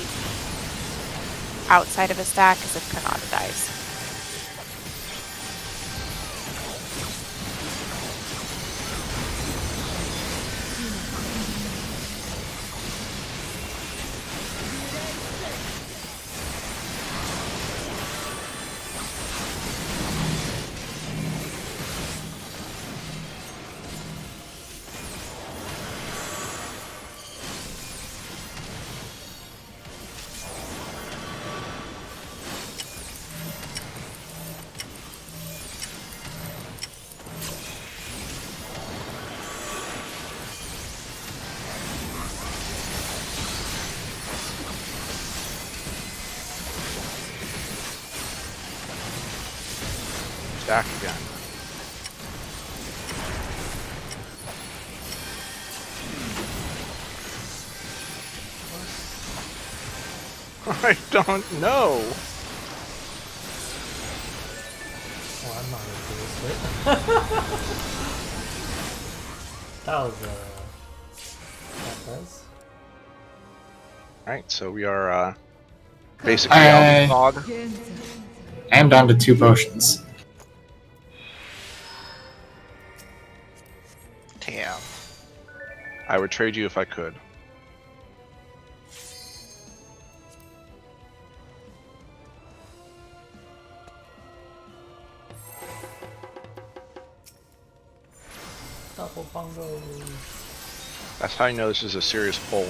outside of a stack is if Kanata dies. Stack again. I don't know. Oh, I'm not gonna do this bit. That was that does. Alright, so we are basically I- out of fog. I am down to 2 potions. Damn. I would trade you if I could. Double bongos. That's how you know this is a serious pull.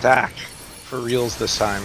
stack for reals this time.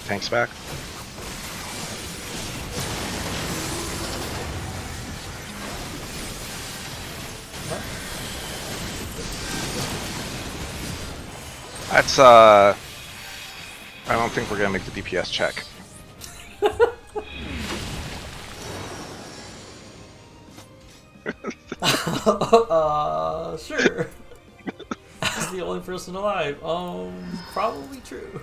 Tanks back. That's I don't think we're gonna make the DPS check. Sure. As the only person alive, probably true.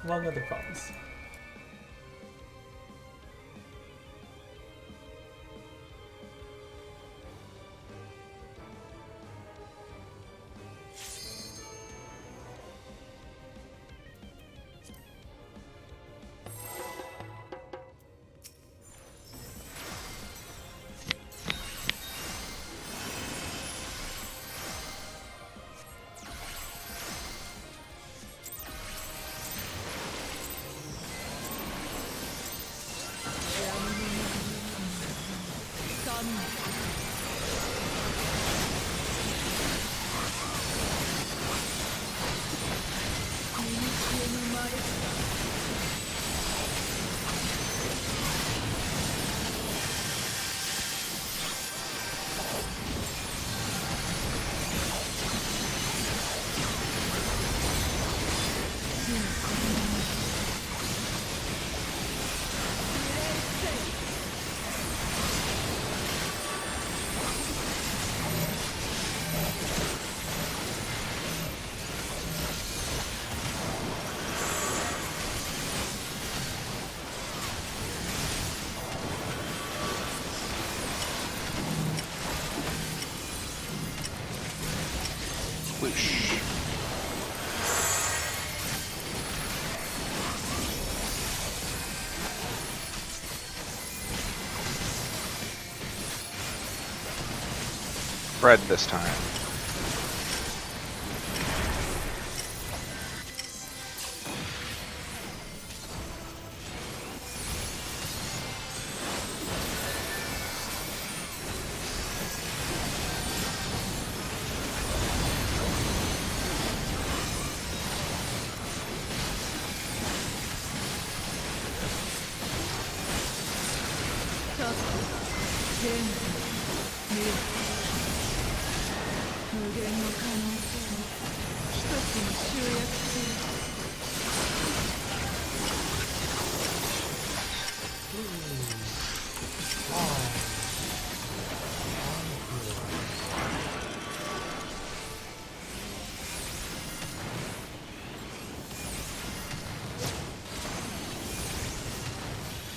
Among other problems. Whoosh. Bread this time.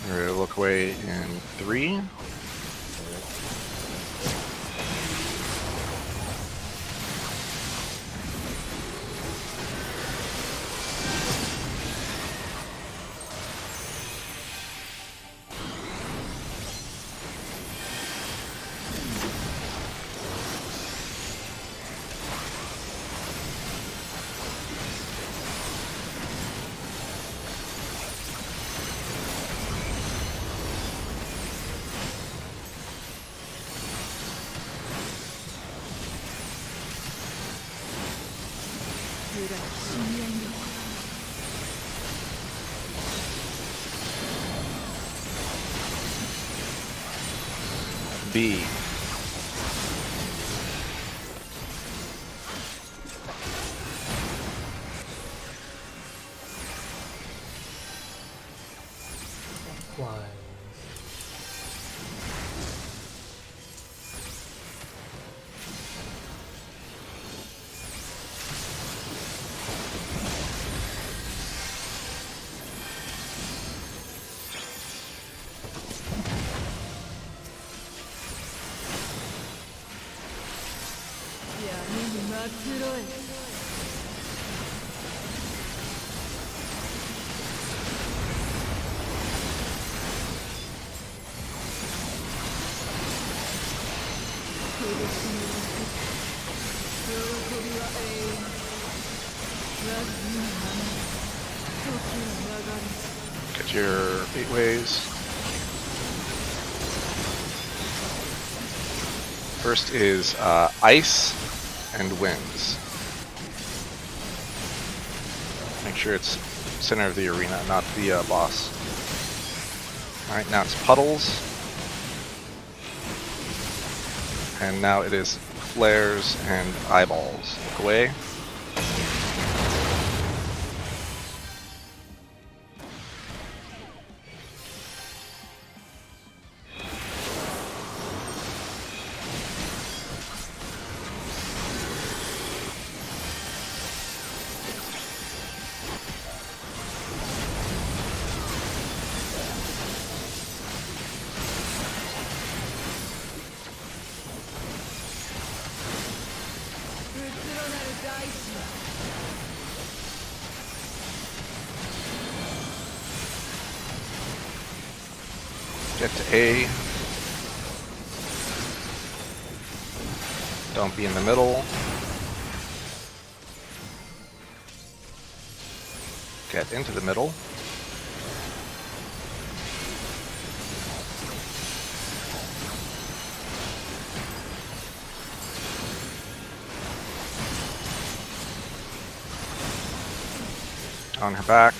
We're gonna look away in 3. B. Why? Get your 8 ways. First is ice and winds. Make sure it's center of the arena, not the boss. Alright, now it's puddles. And now it is flares and eyeballs. Look away. Get to A. Don't be in the middle. Get into the middle. On her back.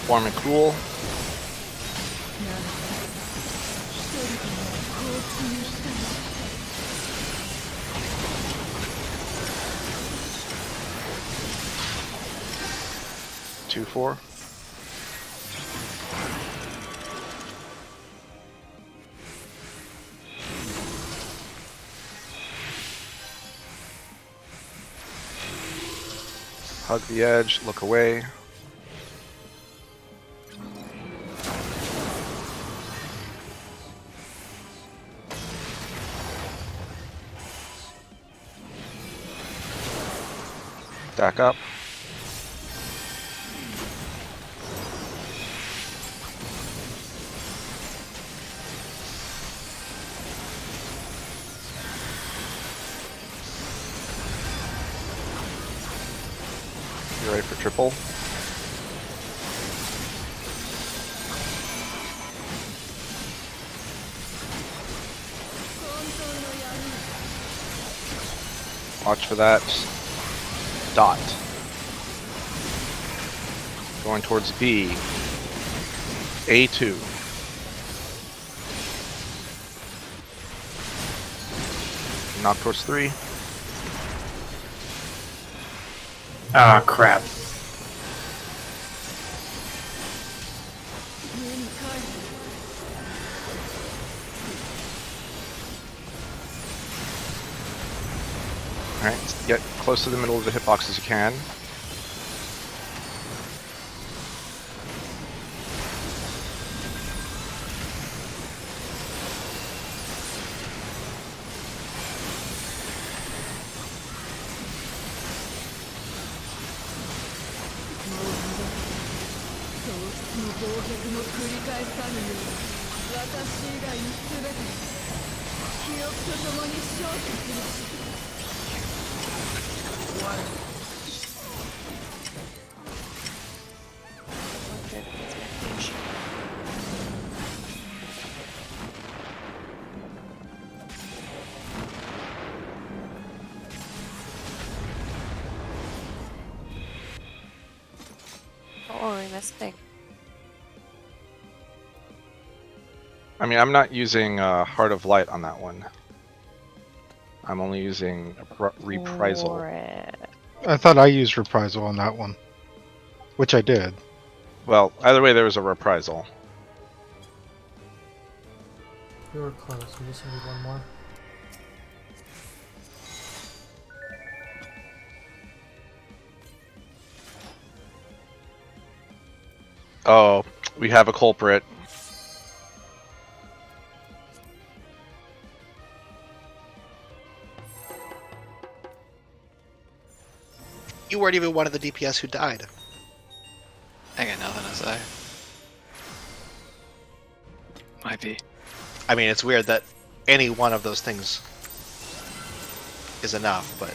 Warm and cool. Two, 4. Hug the edge, look away. Back up. You ready for triple? Watch for that dot. Going towards B. A2. Knock towards 3. Ah, crap. Alright, get close to the middle of the hitbox as you can. Oh, we missed thing. I mean, I'm not using Heart of Light on that one. I'm only using reprisal. For it. I thought I used reprisal on that one, which I did. Well, either way, there was a reprisal. We were close. We just need one more. Oh, we have a culprit. You weren't even one of the DPS who died. I got nothing to say. Might be. I mean, it's weird that any one of those things is enough, but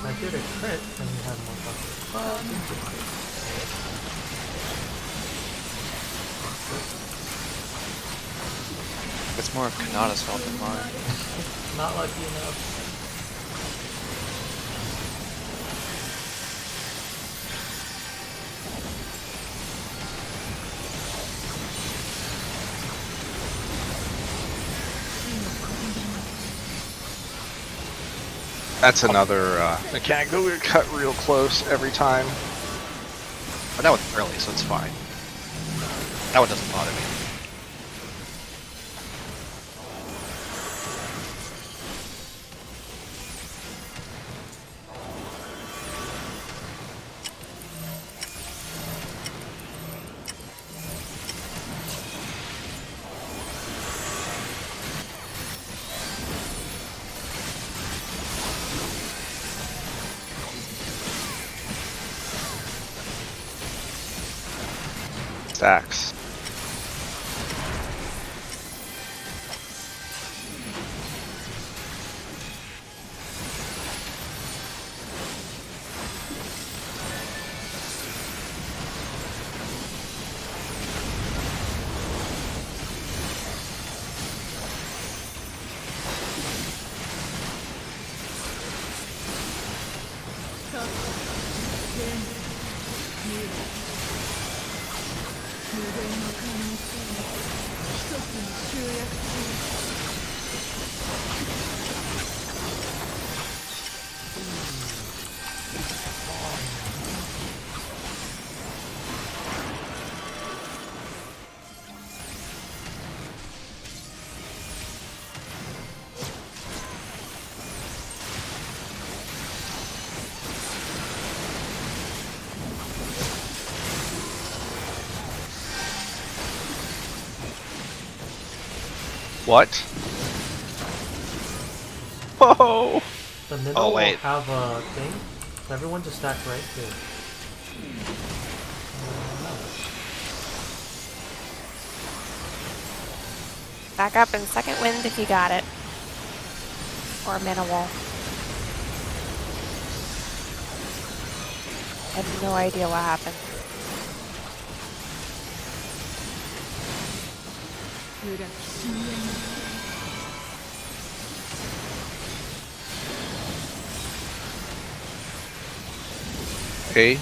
I did a crit and we had more buffers. It's more of Kanata's fault than mine. Not lucky enough. That's another mechanic that we cut real close every time. but that one's early, so it's fine. That one doesn't bother me. Stacks. What? Whoa! The middle Oh, will wait. have a thing. So everyone just stack right here. Back up in second wind if you got it. Or mana wall. I have no idea what happened. Okay.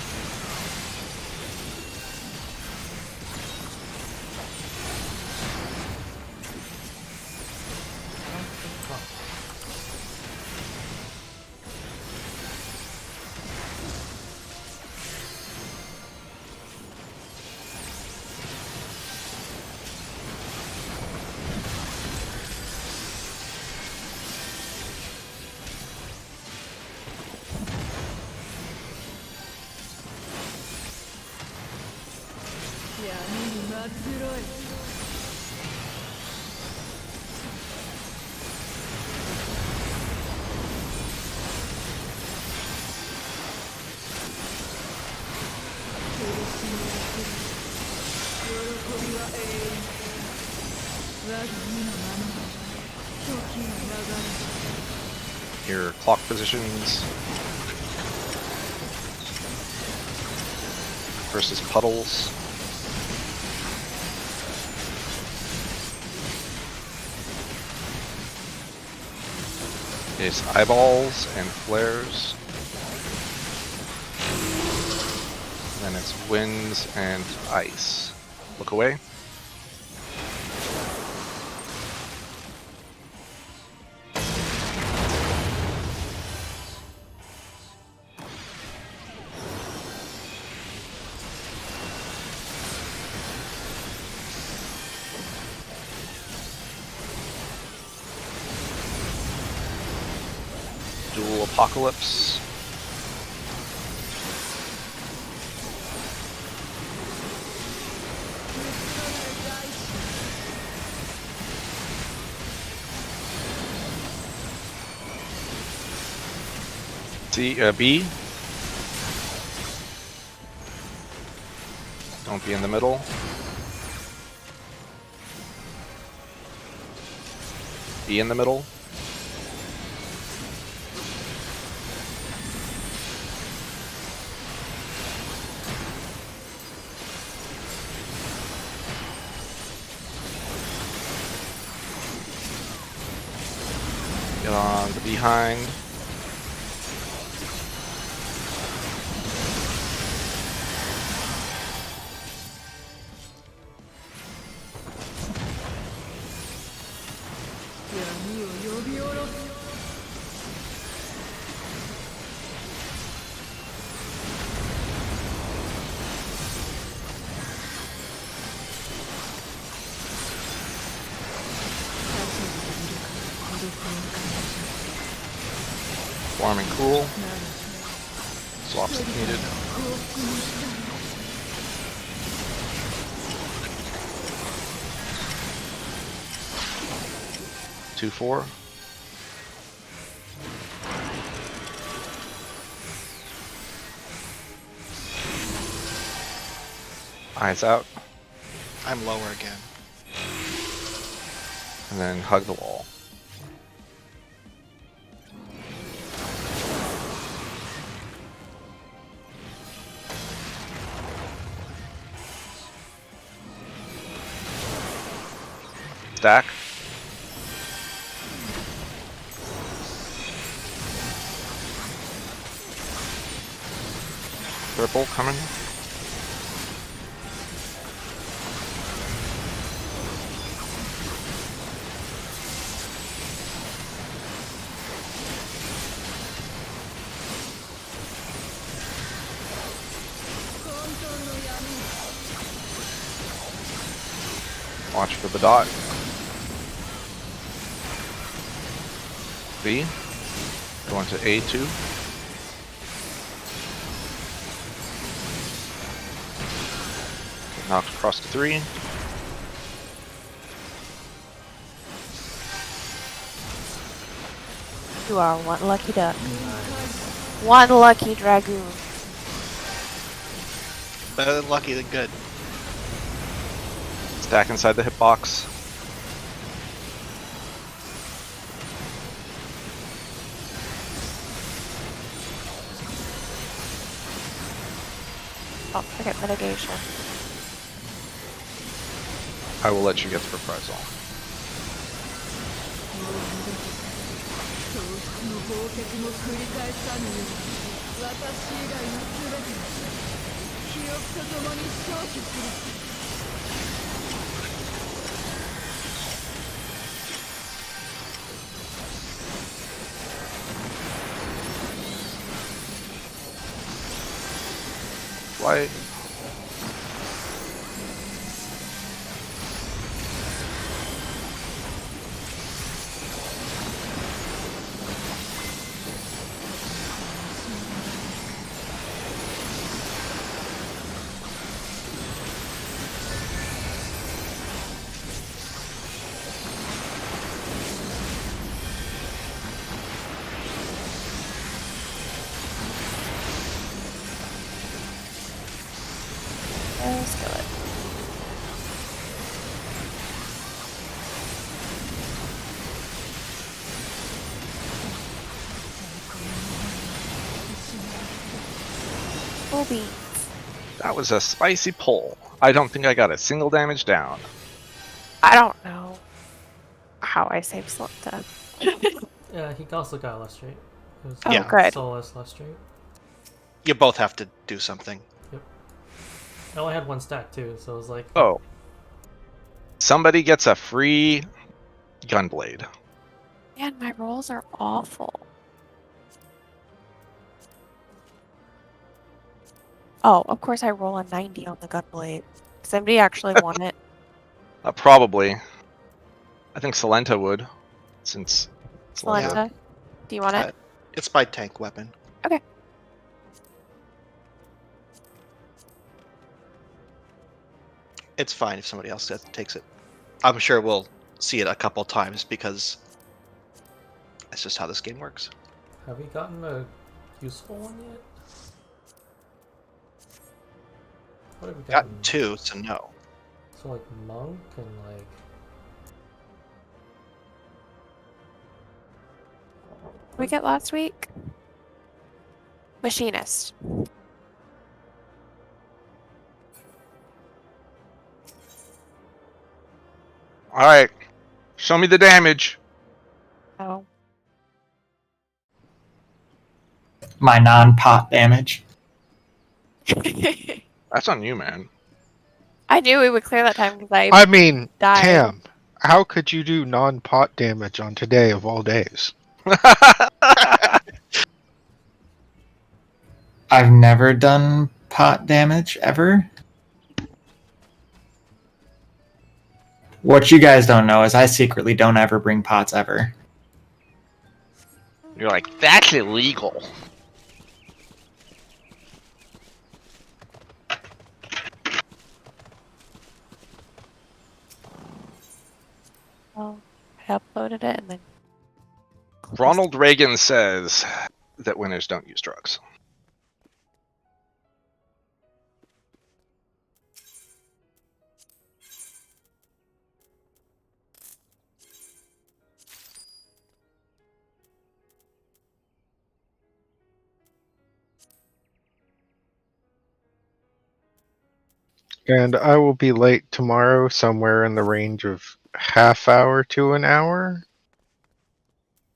Your clock positions versus puddles. It's eyeballs and flares. And then it's winds and ice. Look away. Apocalypse. B. Don't be in the middle. Be in the middle. Get on the behind. Warm and cool. Swaps if needed. Two, 4. Eyes out, I'm lower again. and then hug the wall. Stack. Purple coming. Watch for the dot. B. Going to A2. Get knocked across to 3. You are one lucky duck. One lucky dragoon. Better than lucky than good. Stack inside the hitbox. Don't forget mitigation. I will let you get the reprisal. Why? Let's do it. Full beans. That was a spicy pull. I don't think I got a single damage down. I don't know how I saved Slipta. Yeah, he also got less straight. It was Oh, Yeah. good. Soulless less straight. You both have to do something. I only had one stack too, so it was like, Oh. Somebody gets a free gunblade. Man, my rolls are awful. Oh, of course I roll a 90 on the gunblade. Somebody actually want it. Probably. I think Salenta would, since Salenta, do you want it? It's my tank weapon. Okay. It's fine if somebody else takes it. I'm sure we'll see it a couple times because that's just how this game works. Have we gotten a useful one yet? What have we Got gotten? 2, so no. So like monk and like. We get last week? Machinist. All right, show me the damage. Oh. My non-pot damage. That's on you, man. I knew we would clear that time because I mean, died. Tam, how could you do non-pot damage on today of all days? I've never done pot damage ever. What you guys don't know is I secretly don't ever bring pots ever. You're like, that's illegal. Oh, I uploaded it and then. Ronald Reagan says that winners don't use drugs. And I will be late tomorrow, somewhere in the range of half hour to an hour.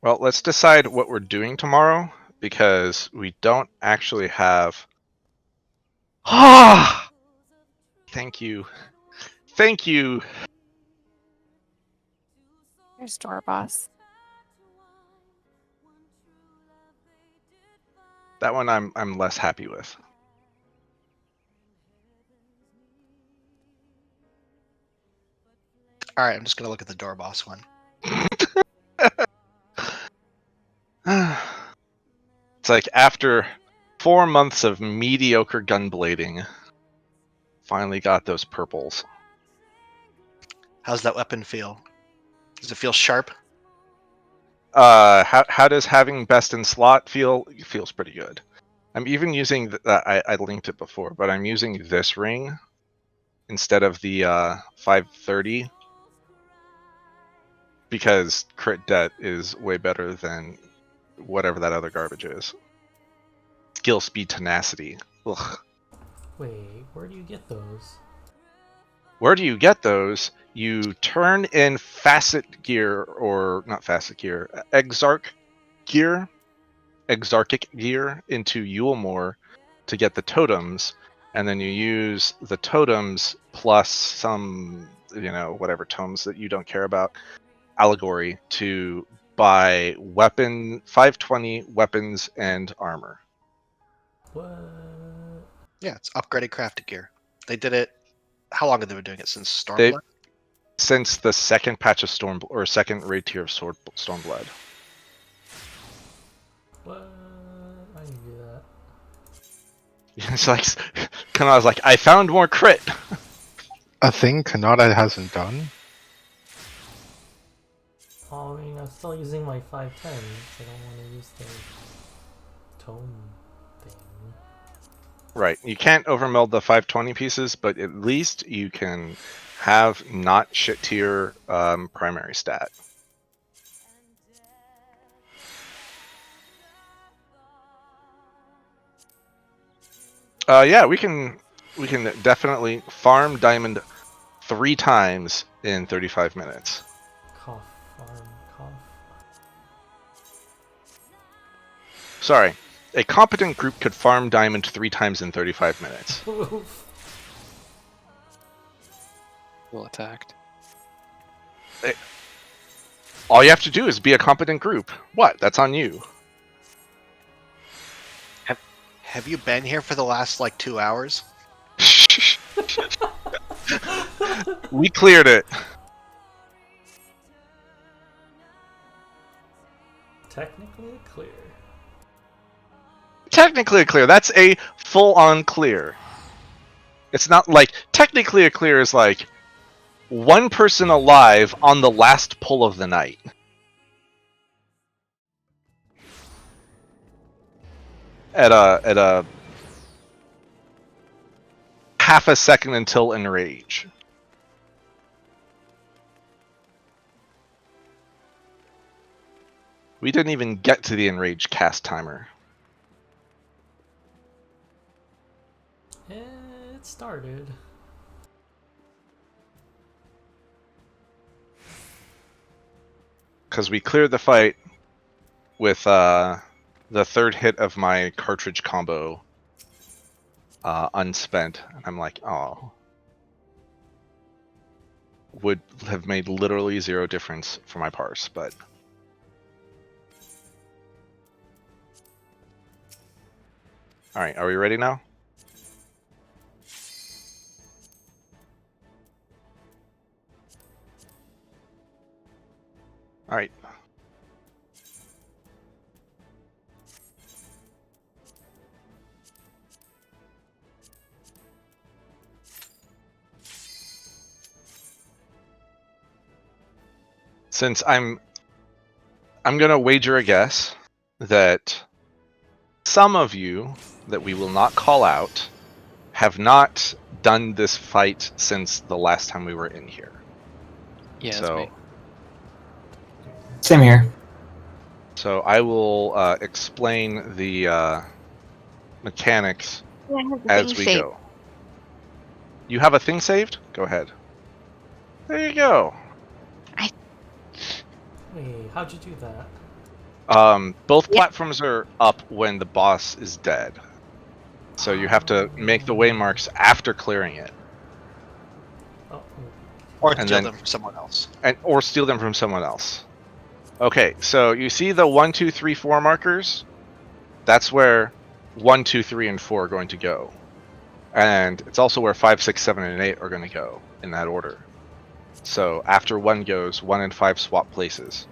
Well, let's decide what we're doing tomorrow because we don't actually have. Ah! Thank you. Thank you. Here's Door Boss. That one I'm less happy with. All right, I'm just gonna look at the door boss one. It's like after 4 months of mediocre gunblading, finally got those purples. How's that weapon feel? Does it feel sharp? How does having best in slot feel? It feels pretty good. I'm even using I linked it before, but I'm using this ring instead of the 530 because crit det is way better than whatever that other garbage is. Skill speed tenacity. Ugh. Wait, where do you get those? Where do you get those? You turn in facet gear, or not facet gear, exarchic gear into Yulemore to get the totems, and then you use the totems plus some, whatever tomes that you don't care about, allegory to buy 520 weapons and armor. What? Yeah, it's upgraded crafted gear. They did it. How long have they been doing it? Since Stormblood? Since the second patch of second raid tier of Stormblood. What? I didn't do that. It's like Kanada's like, I found more crit. A thing Kanada hasn't done? Oh, I mean, I'm still using my 510s. I don't want to use the tome thing. Right. You can't overmeld the 520 pieces, but at least you can have not shit tier primary stat. Yeah, we can definitely farm diamond 3 times in 35 minutes. Cough, farm, cough. Sorry. A competent group could farm diamond 3 times in 35 minutes. Well attacked. All you have to do is be a competent group. What? That's on you. Have you been here for the last, 2 hours? We cleared it. Technically clear. technically a clear. That's a full-on clear. It's not like technically a clear is like one person alive on the last pull of the night. At a half a second until enrage. We didn't even get to the enrage cast timer. It started. Because we cleared the fight with the third hit of my cartridge combo unspent. And I'm like, oh. Would have made literally zero difference for my parse, but... Alright, are we ready now? Alright. Since I'm gonna wager a guess that some of you that we will not call out have not done this fight since the last time we were in here. Yeah, So- that's me. Same here. So I will explain the mechanics Yeah, I have the as thing we saved. go. You have a thing saved? Go ahead. There you go. Wait, how'd you do that? Both Yeah. platforms are up when the boss is dead. So you have to make the waymarks after clearing it, Oh, Or And steal then- them from someone else. or steal them from someone else. Okay, so you see the 1, 2, 3, 4 markers? That's where 1, 2, 3, and 4 are going to go. And it's also where 5, 6, 7, and 8 are going to go in that order. So after 1 goes, 1 and 5 swap places.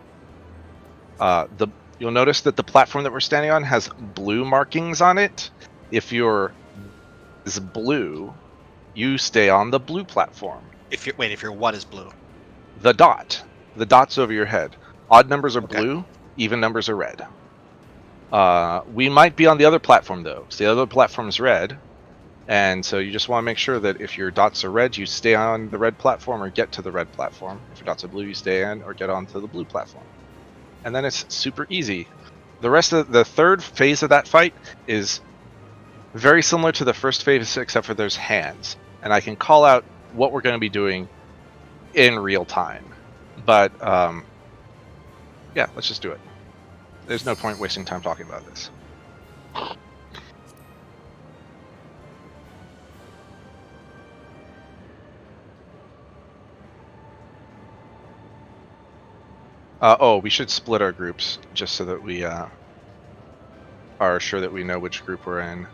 You'll notice that the platform that we're standing on has blue markings on it. If your is blue, you stay on the blue platform. If your one is blue. The dot's over your head. Odd numbers are Okay. blue, even numbers are red. We might be on the other platform though, because the other platform is red, and so you just want to make sure that if your dots are red, you stay on the red platform or get to the red platform. If your dots are blue, you stay in or get onto the blue platform. And then it's super easy. The rest of the third phase of that fight is very similar to the first phase, except for there's hands, and I can call out what we're going to be doing in real time. But yeah, let's just do it. There's no point wasting time talking about this. We should split our groups just so that we are sure that we know which group we're in.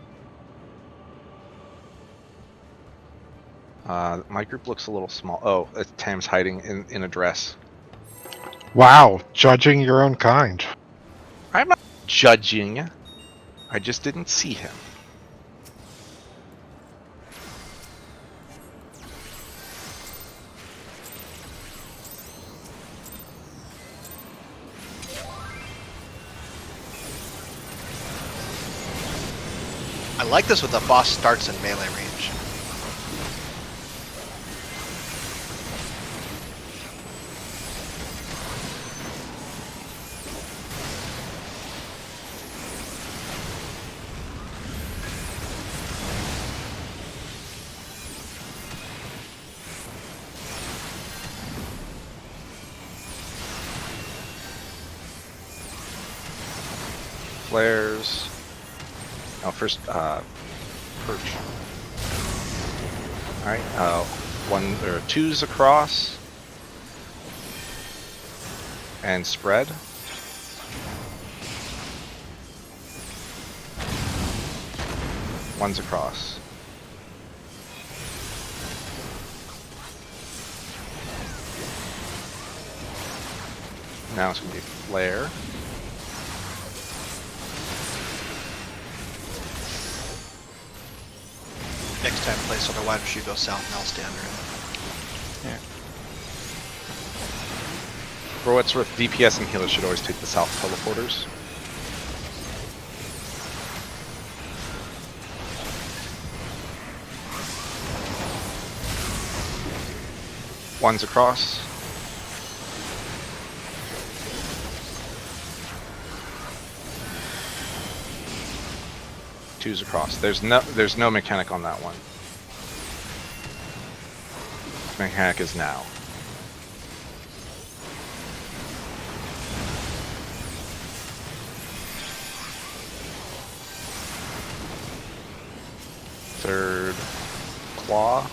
My group looks a little small. Oh, Tam's hiding in a dress. Wow, judging your own kind. I'm not judging. I just didn't see him. I like this when the boss starts in melee range. Flares. Oh, first, perch. Alright, 1 or 2's across. And spread. One's across. Now it's gonna be flare. time placeholder. Why don't you go south and I'll stand around? For what's worth, DPS and healers should always take the south teleporters. One's across. Two's across. There's no mechanic on that one. Mechanic is now. Third claw.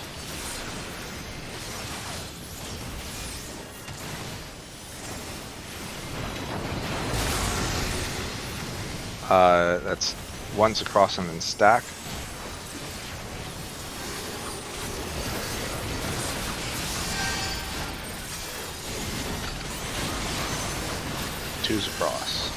That's one's across and then stack. Two's across.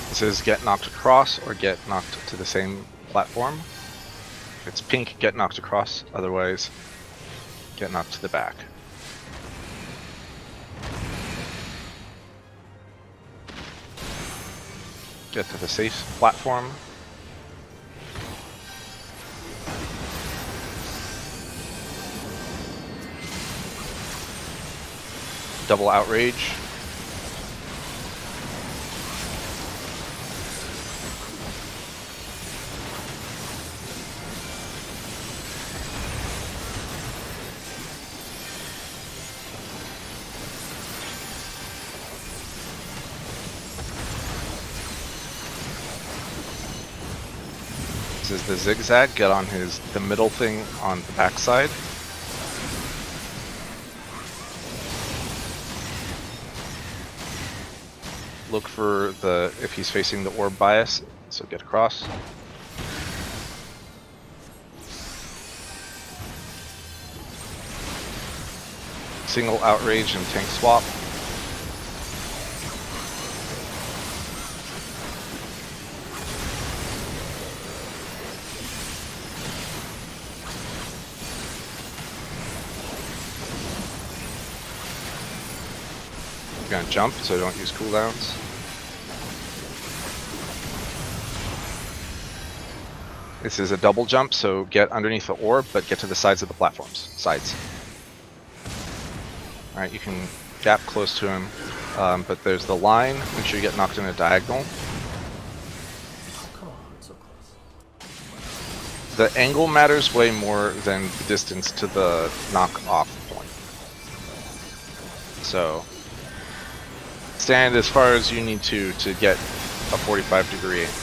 It says get knocked across or get knocked to the same platform. If it's pink, get knocked across, otherwise get knocked to the back. Get to the safe platform. Double outrage. This is the zigzag, get on the middle thing on the backside. Look for if he's facing the orb bias, so get across. Single outrage and tank swap. Gonna jump, so don't use cooldowns. This is a double jump, so get underneath the orb, but get to the sides of the platforms. Sides. Alright, you can gap close to him, but there's the line. Make sure you get knocked in a diagonal. Oh, come on, it's so close. The angle matters way more than the distance to the knock-off point. So stand as far as you need to get a 45-degree angle.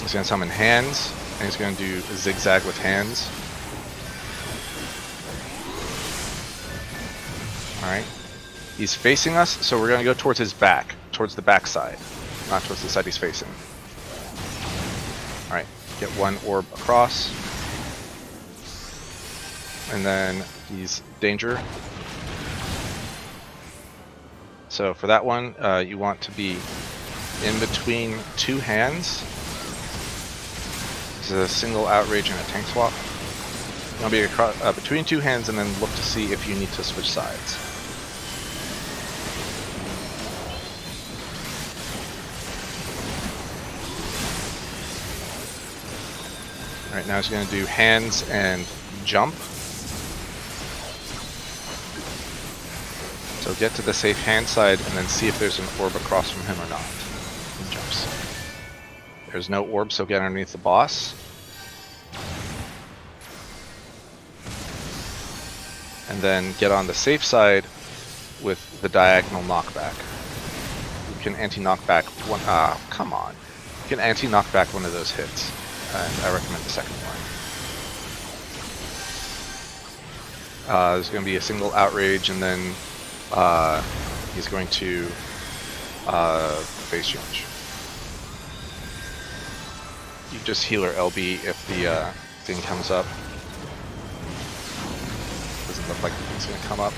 He's going to summon hands, and he's going to do a zigzag with hands. Alright. He's facing us, so we're going to go towards his back, towards the back side, not towards the side he's facing. Alright, get one orb across. And then he's danger. So for that one, you want to be in between two hands. This is a single outrage and a tank swap. You want to be across, between two hands and then look to see if you need to switch sides. Alright, now he's going to do hands and jump. So get to the safe hand side and then see if there's an orb across from him or not. He jumps. There's no orb, so get underneath the boss. And then get on the safe side with the diagonal knockback. You can anti-knockback one. Come on. You can anti-knockback one of those hits, and I recommend the second one. There's going to be a single outrage, and then he's going to phase change. You just heal or LB if the thing comes up. Doesn't look like the thing's going to come up.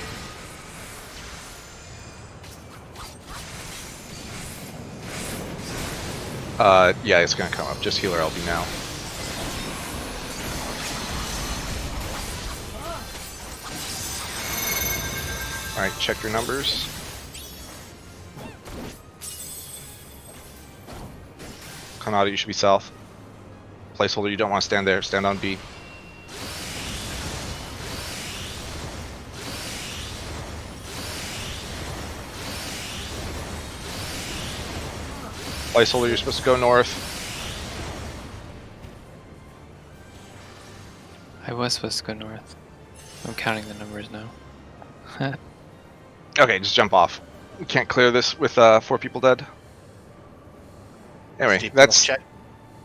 Yeah, it's going to come up. Just heal or LB now. Alright, check your numbers. Kanata, you should be south. Placeholder, you don't want to stand there. Stand on B. Placeholder, you're supposed to go north. I was supposed to go north. I'm counting the numbers now. Okay, just jump off. We can't clear this with 4 people dead. Anyway, DPS check.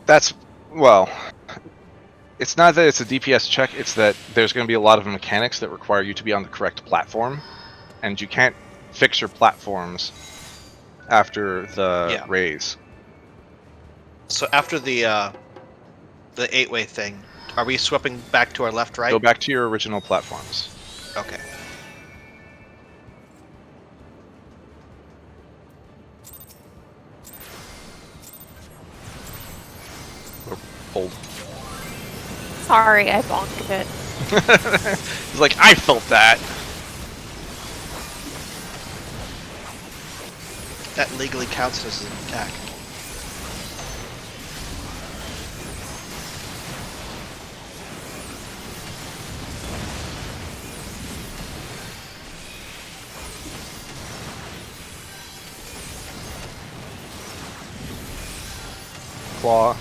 that's well. It's not that it's a DPS check. It's that there's going to be a lot of mechanics that require you to be on the correct platform, and you can't fix your platforms after the raise. So after the 8-way thing, are we sweeping back to our left, right? Go back to your original platforms. Okay. Hold. Sorry, I bonked it. He's like, I felt that. That legally counts as an attack. Claw.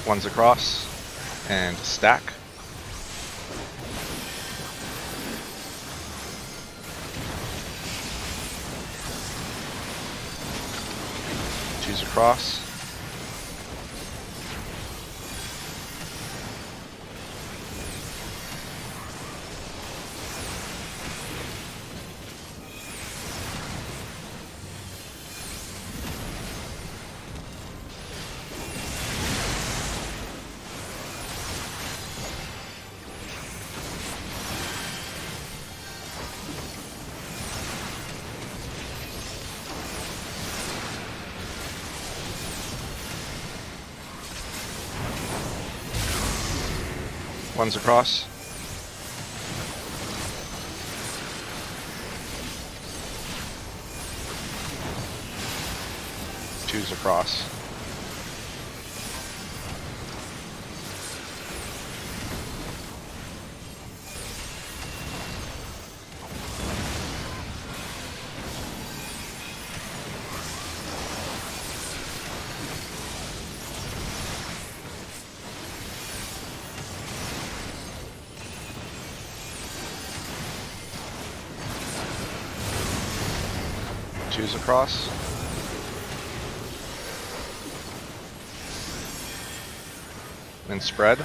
One's across. And stack. Two's across. One's across. Two's across. Two's across. Then spread.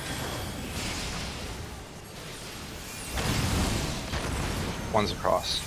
One's across.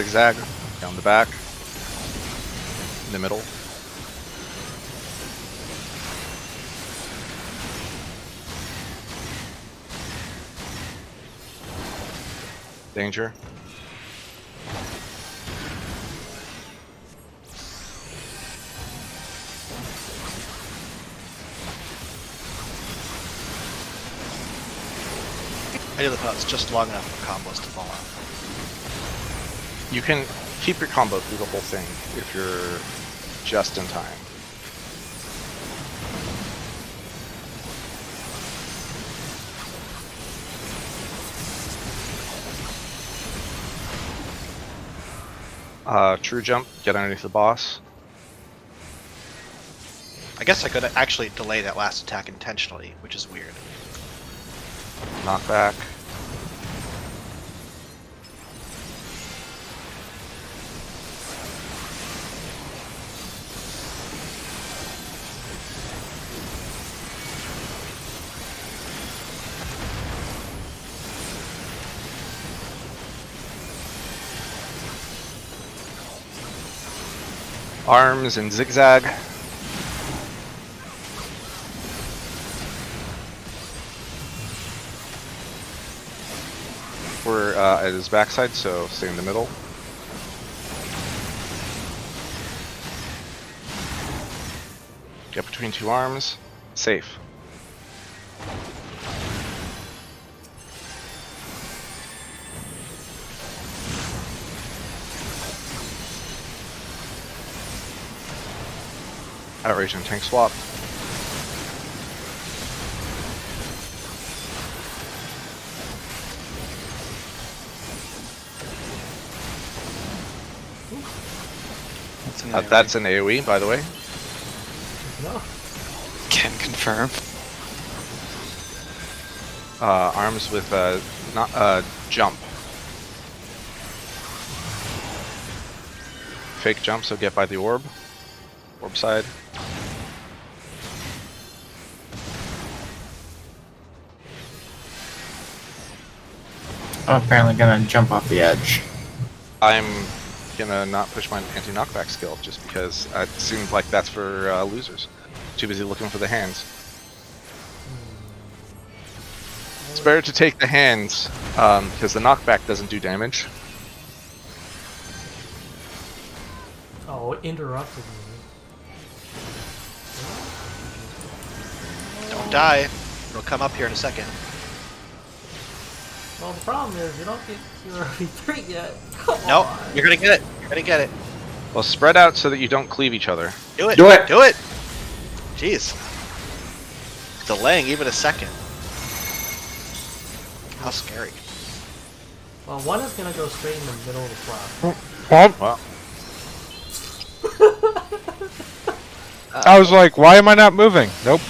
zigzag down the back, in the middle. Danger. I do the pellets just long enough for combos to fall out. You can keep your combo through the whole thing if you're just in time. True jump, get underneath the boss. I guess I could actually delay that last attack intentionally, which is weird. Knockback. Arms and zigzag. We're at his backside, so stay in the middle. Get between two arms. Safe. Outrage and tank swap. That's an AoE, by the way. No. Can confirm. Arms with not jump. Fake jump, so get by the orb. Orb side. I'm apparently gonna jump off the edge. I'm gonna not push my anti-knockback skill just because it seems like that's for losers. Too busy looking for the hands. It's better to take the hands because the knockback doesn't do damage. Oh, it interrupted me. Don't die. It'll come up here in a second. Well, the problem is you don't get your retreat yet. Come Nope, on. you're gonna get it. You're gonna get it. Well, spread out so that you don't cleave each other. Do it. Do it. Do it. Jeez. Delaying even a second. How scary. Well, one is gonna go straight in the middle of the flat. Well, Well, I was like, why am I not moving? Nope.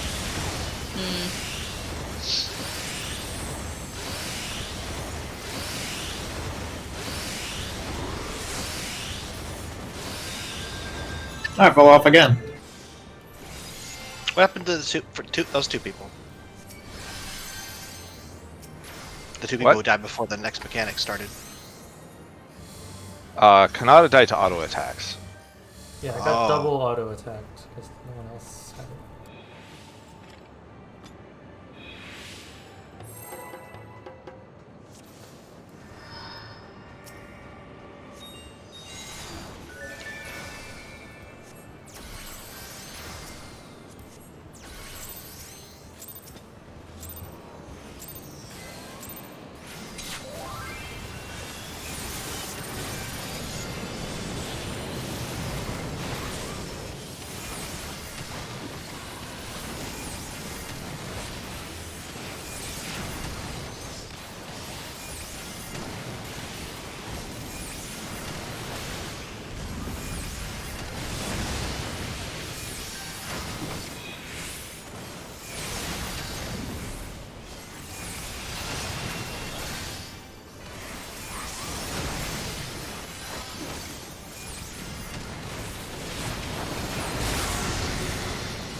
I fell off again. What happened to those two people? The two people What? who died before the next mechanic started. Kanata died to auto attacks. Yeah, I got Oh. double auto attacked because no one else had it.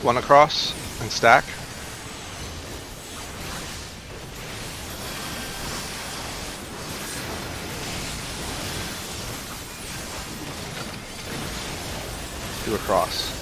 One across and stack. 2 across.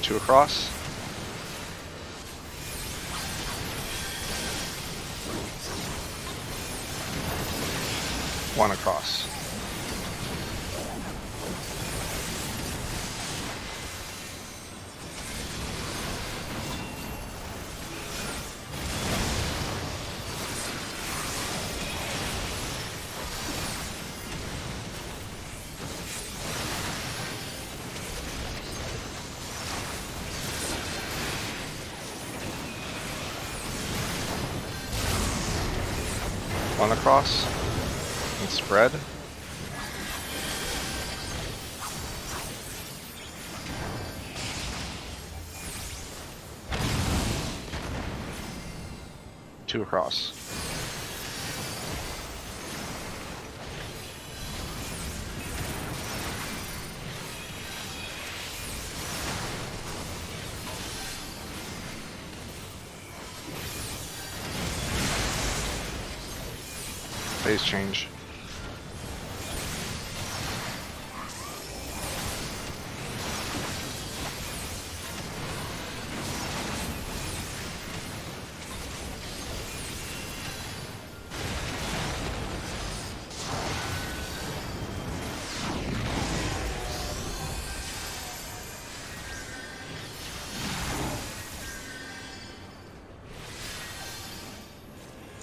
Two across. One across. One across and spread. Two across. Phase change.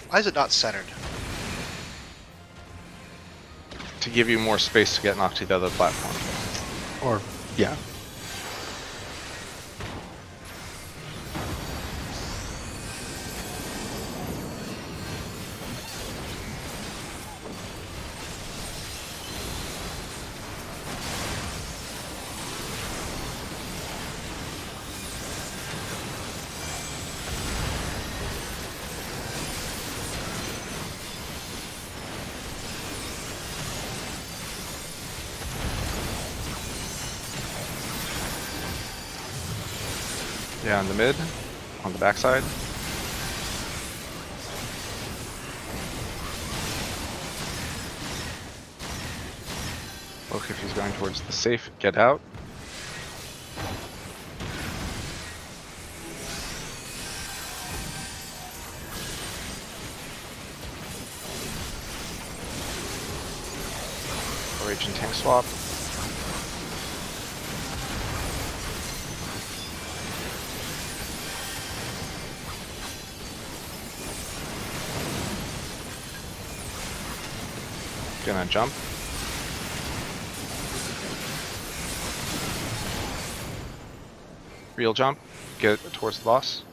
Why is it not centered? To give you more space to get knocked to the other platform. Or, yeah. Yeah, in the mid, on the backside. Look, if he's going towards the safe, get out. Rage and tank swap. Gonna jump. Real jump. Get towards the boss.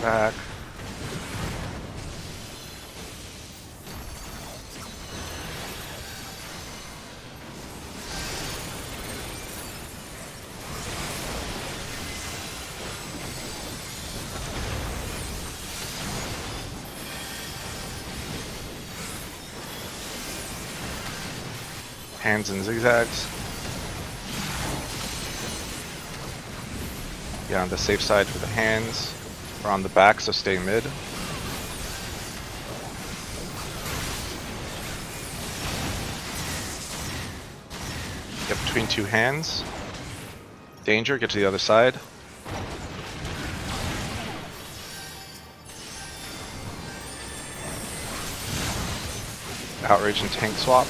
Back. Hands and zigzags. Yeah, on the safe side for the hands. We're on the back, so stay mid. Get between two hands. Danger, get to the other side. Outrage and tank swap.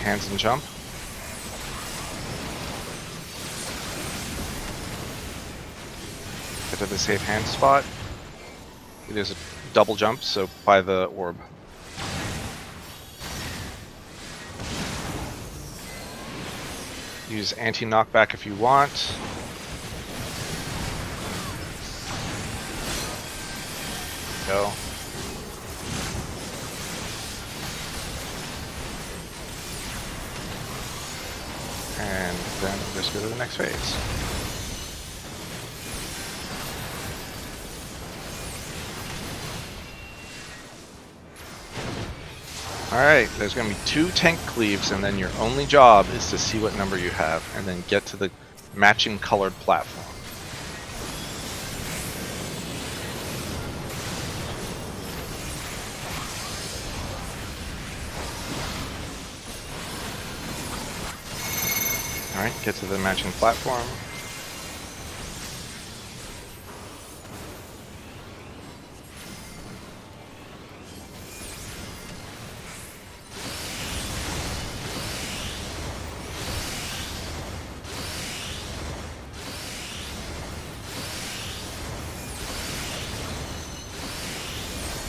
Hands and jump. get to the safe hand spot. It is a double jump, so by the orb. Use anti-knockback if you want. Go. And then just go to the next phase. Alright, there's going to be 2 tank cleaves, and then your only job is to see what number you have, and then get to the matching colored platform. Alright, get to the matching platform.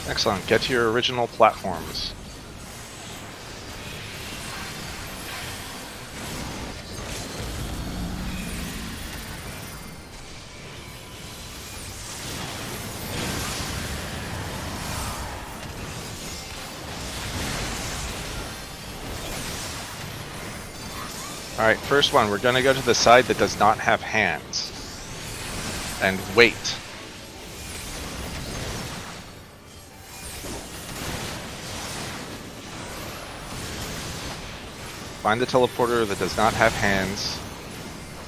Excellent. Get to your original platforms. Alright, first one, we're going to go to the side that does not have hands. And wait. Find the teleporter that does not have hands,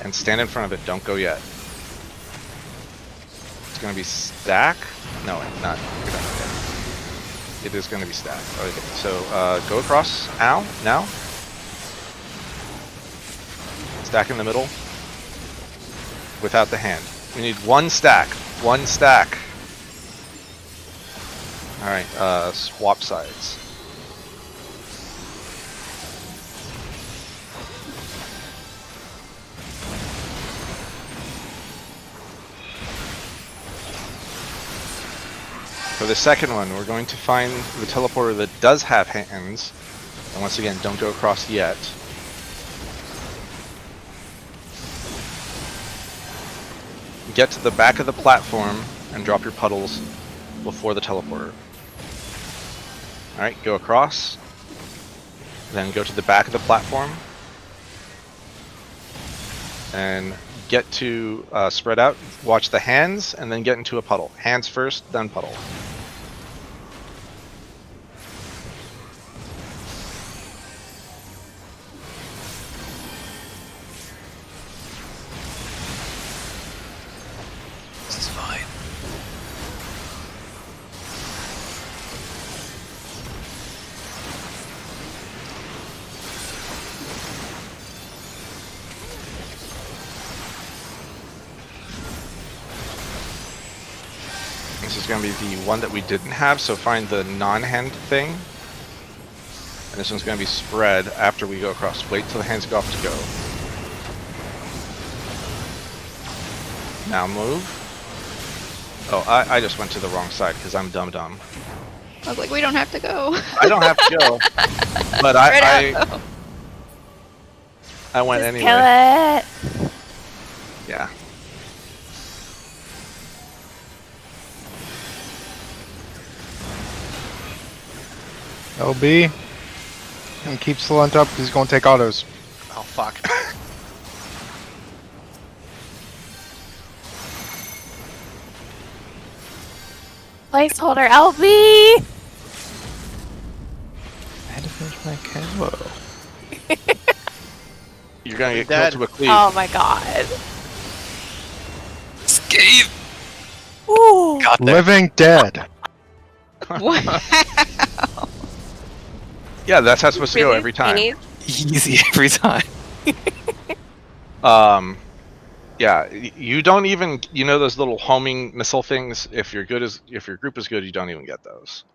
and stand in front of it. Don't go yet. It's going to be stack? No, not. You're not yet. It is going to be stack. Okay, so go across. Ow, now. Stack in the middle. Without the hand. We need 1 stack. 1 stack. Alright, swap sides. For the second one, we're going to find the teleporter that does have hands. And once again, don't go across yet. Get to the back of the platform and drop your puddles before the teleporter. Alright, go across. Then go to the back of the platform. And get to spread out, watch the hands, and then get into a puddle. Hands first, then puddle. This is fine. This is going to be the one that we didn't have, so find the non-hand thing. And this one's going to be spread after we go across. Wait till the hands go off to go. Now move. Oh, I just went to the wrong side because I'm dumb. I was like, we don't have to go. I don't have to go. But Right out. I went Just anyway. kill it. Yeah. LB. And keep Slunt up, he's gonna take autos. Oh fuck. Placeholder LB. I had to finish my combo. You're going to get Dead. killed to a cleave. Oh my god. Scathe! Ooh. Got there. Living dead. Wow. Yeah, that's how it's supposed to go Really? every time. Easy every time. Yeah, you don't even, you know, those little homing missile things. If your group is good, you don't even get those.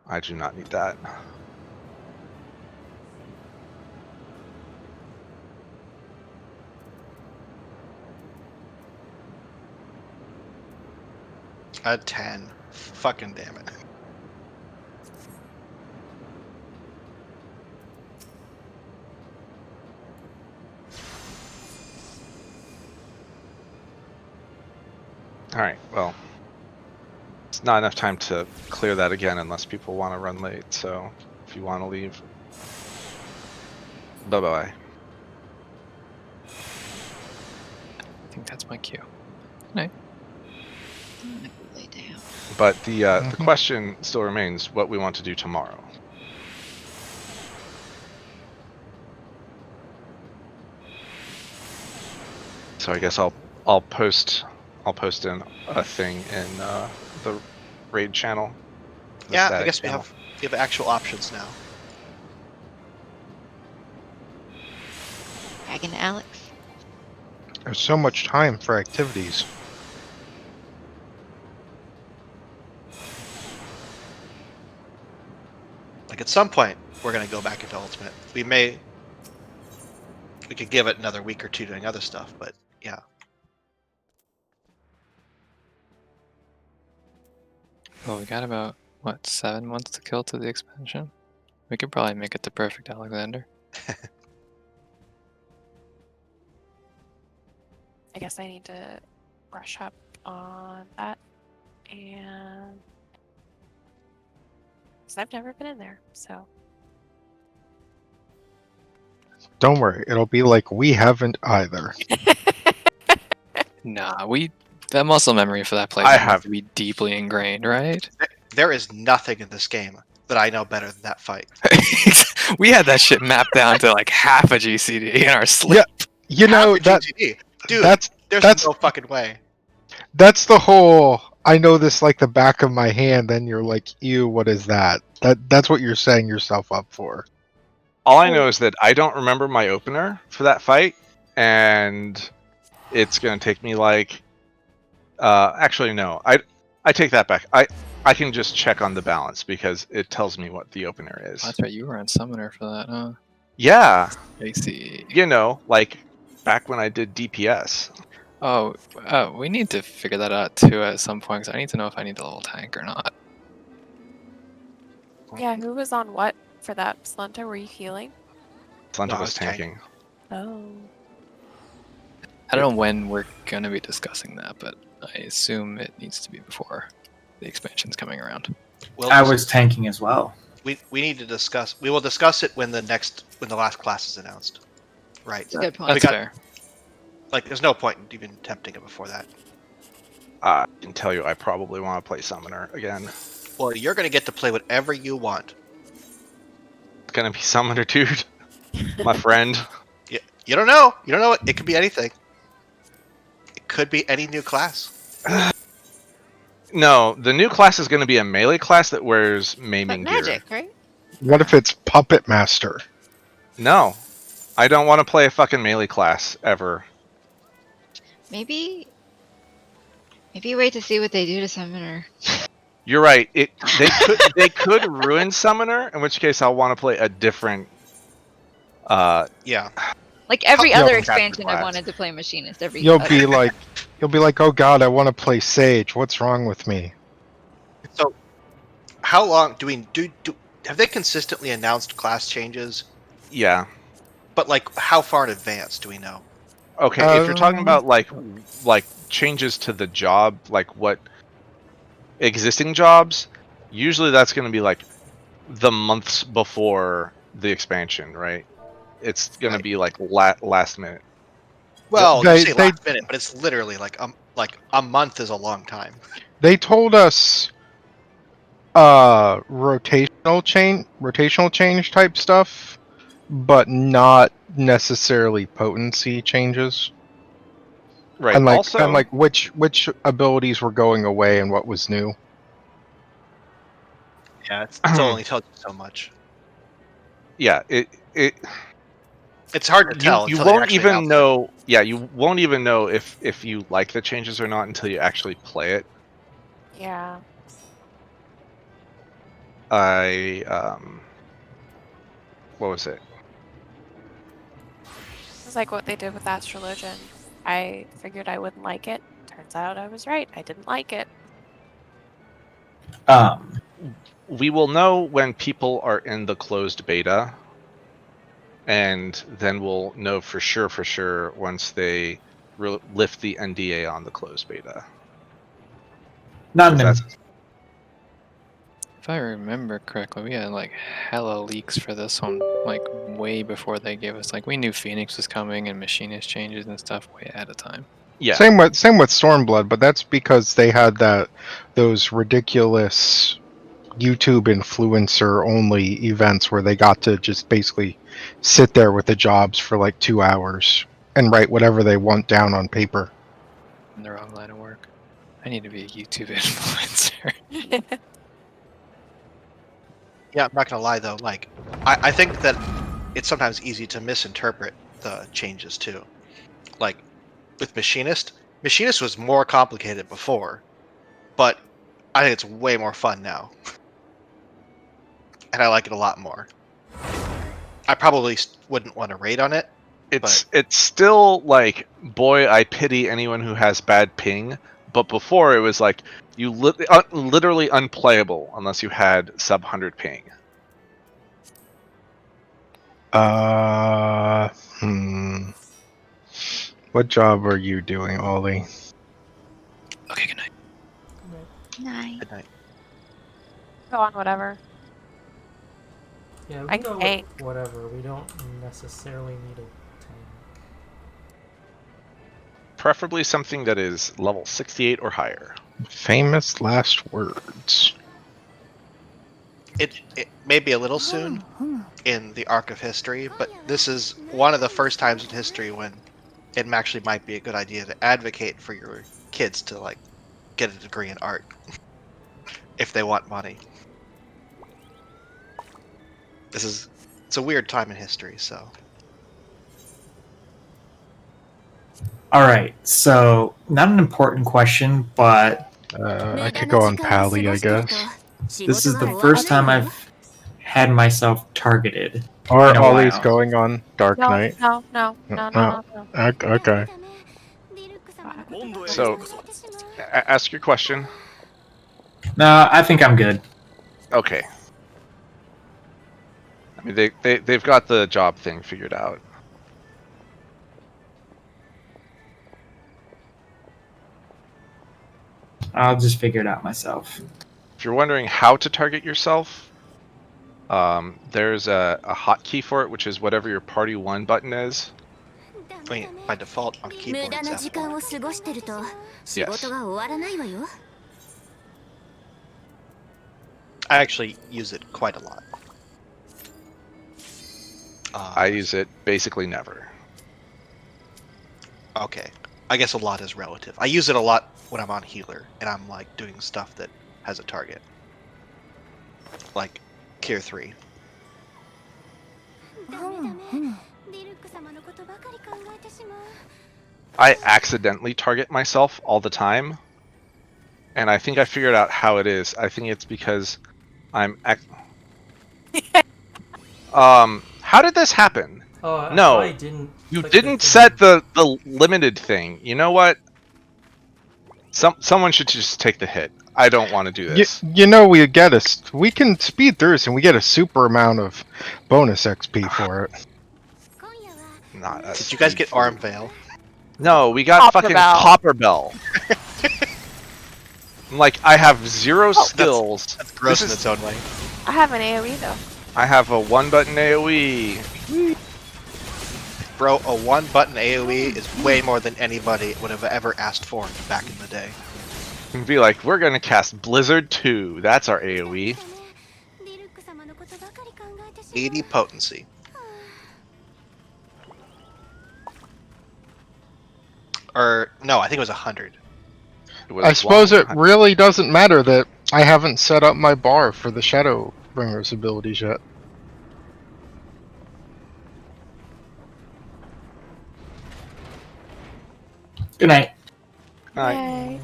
I do not need that. A 10. Fucking damn it. All right. Well, it's not enough time to clear that again unless people want to run late. So if you want to leave, bye bye. I think that's my cue. I'm gonna go lay down. But the question still remains: what we want to do tomorrow. So I guess I'll post in a thing in the raid channel. the Yeah, I static guess we channel. have actual options now. Dragon Alex. There's so much time for activities. Like at some point, we're gonna go back into Ultimate. We could give it another week or two doing other stuff, but yeah. Well, we got about, what, 7 months to kill to the expansion? We could probably make it to Perfect Alexander. I guess I need to brush up on that. And because I've never been in there, so Don't worry, it'll be like we haven't either. Nah, that muscle memory for that place I needs have- to be deeply ingrained, right? There is nothing in this game that I know better than that fight. We had that shit mapped down to like half a GCD in our sleep. You know Half a that GTD. Dude, that's there's no fucking way. that's the whole. I know this like the back of my hand. Then you're like, ew, what is that? That's what you're setting yourself up for. All I know is that I don't remember my opener for that fight, and it's gonna take me like. Actually, no. I take that back. I can just check on the balance because it tells me what the opener is. That's right, you were on Summoner for that, huh? Yeah, I see. you know, like back when I did DPS. Oh, we need to figure that out too at some point, because I need to know if I need the level tank or not. yeah. Who was on what for that? Slunter, were you healing? Slunter No, I was was tanking. tanking. Oh, I don't know when we're going to be discussing that, but I assume it needs to be before the expansion's coming around. I was tanking as well. We need to discuss. We will discuss it when the last class is announced. Right. That's a good point. That's got- fair. Like, there's no point in even attempting it before that. I can tell you, I probably want to play Summoner again. Well, you're gonna get to play whatever you want. It's gonna be Summoner, dude. My friend. You don't know. You don't know it. It could be anything. It could be any new class. No, the new class is gonna be a melee class that wears But maiming gear. magic, right? What if it's Puppet Master? No, I don't want to play a fucking melee class ever. Maybe wait to see what they do to Summoner. You're right. They could ruin Summoner, in which case I'll want to play a different. Yeah. Like every Yeah, other captain expansion, I class. wanted to play Machinist. Every You'll other- be like, oh god, I want to play Sage. What's wrong with me? So, how long do we do? Have they consistently announced class changes? Yeah. But like, how far in advance do we know? Okay. If you're talking about like changes to the job, like what existing jobs, usually that's going to be like the months before the expansion, right? It's going to be like last minute. Well, They- you say they- last minute, but it's literally like a month is a long time. They told us rotational change type stuff, but not necessarily potency changes. Right. And like also, which abilities were going away and what was new. Yeah, it's only tells you so much. yeah, It's hard to tell. you until they won't actually even announce it. know. Yeah, you won't even know if you like the changes or not until you actually play it. yeah. What was it? It's like what they did with Astrologian. I figured I wouldn't like it. Turns out I was right. I didn't like it. We will know when people are in the closed beta, and then we'll know for sure once they lift the NDA on the closed beta. Not 'Cause an that's If I remember correctly, we had like hella leaks for this one, like way before they gave us. Like we knew Phoenix was coming and machinist changes and stuff way ahead of time. yeah. Same with Stormblood, but that's because they had those ridiculous YouTube influencer only events where they got to just basically sit there with the jobs for like 2 hours and write whatever they want down on paper. In the wrong line of work. I need to be a YouTube influencer. Yeah, I'm not gonna lie though. Like, I think that it's sometimes easy to misinterpret the changes too. Like with Machinist, Machinist was more complicated before, but I think it's way more fun now, and I like it a lot more. I probably wouldn't want to rate on it. It's still like, boy, I pity anyone who has bad ping. But before it was like you literally unplayable unless you had sub 100 ping. What job are you doing, Ollie? Okay, good night. Nice. Good night. Go on, whatever. Yeah, we I can go tank. with whatever. We don't necessarily need a tank. Preferably something that is level 68 or higher. Famous last words. It may be a little soon in the arc of history, but this is one of the first times in history when it actually might be a good idea to advocate for your kids to like get a degree in art if they want money. It's a weird time in history, so. All right, so not an important question, but I could go on Pally, I guess. this is the first time I've had myself targeted. Or In a Ollie's while. going on Dark No, Knight. no, no, no, no, no, no. Okay. So, ask your question. No, I think I'm good. Okay. I mean, they've got the job thing figured out. I'll just figure it out myself. If you're wondering how to target yourself, there's a hotkey for it, which is whatever your party 1 button is. I mean, by default on keyboard, it's F1. Yes. I actually use it quite a lot. I use it basically never. Okay. I guess a lot is relative. I use it a lot when I'm on healer and I'm like doing stuff that has a target. Like Tier 3. I accidentally target myself all the time. And I think I figured out how it is. I think it's because I'm how did this happen? Oh, No, I didn't. You click the didn't thing. set the limited thing. You know what? Someone should just take the hit. I don't want to do this. We we can speed through this and we get a super amount of bonus XP for it. Not us. Did you guys get Arm Veil? No, we got Copper fucking Bell. Copper Bell. I'm like, I have 0 skills. That's gross This in is- its own way. I have an AoE though. I have a 1-button AoE. Bro, a 1-button AoE is way more than anybody would have ever asked for back in the day. And be like, we're gonna cast Blizzard 2. That's our AoE. 80 potency. Or, no, I think it was 100. It was I suppose it 100. really doesn't matter that I haven't set up my bar for the Shadowbringer's abilities yet. Good night. Yay.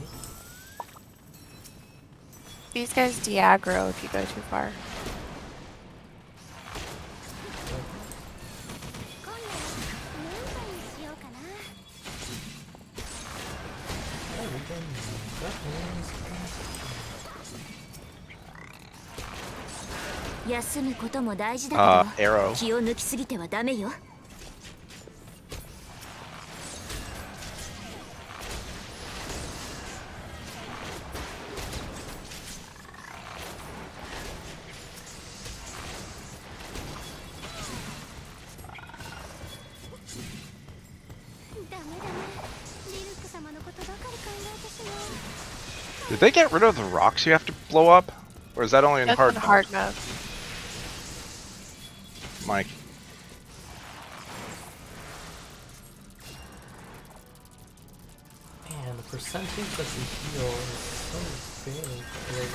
These guys de-aggro if you go too far. 休むことも大事だけど arrow. 気を抜きすぎてはダメよ。 Did they get rid of the rocks you have to blow up? Or is that only in That's hard in mode? hard mode. Mike. Man, the percentage that you heal is so big early on.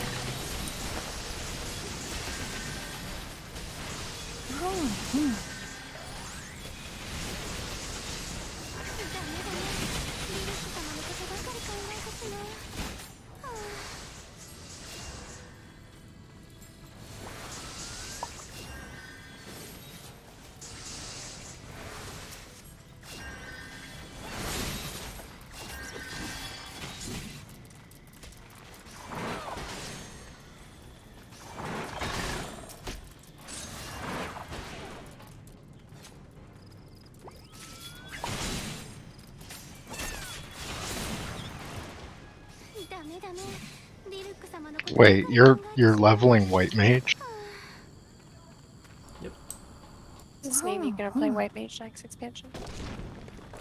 Wait, you're leveling White Mage? Yep. Does this mean you're gonna play White Mage next expansion?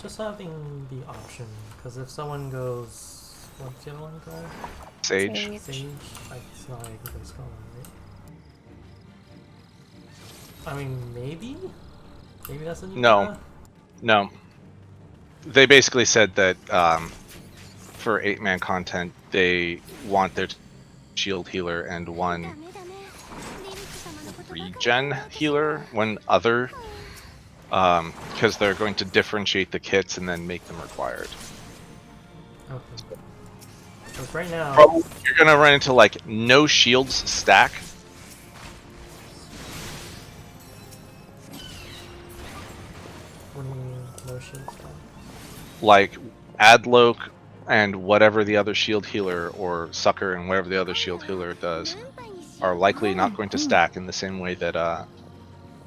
Just having the option, because if someone goes, what's the other one called? Sage. Sage? Like, it's not like a good spell, right? I mean, maybe? Maybe that's a new No. meta? No. They basically said that for 8-man content, they want their shield healer and one regen healer, one other, because they're going to differentiate the kits and then make them required. Okay. Because right now, You're gonna run into like no shields stack. what do you mean, no shield spell? Like Adloc and whatever the other shield healer, or Sucker and whatever the other shield healer does, are likely not going to stack in the same way that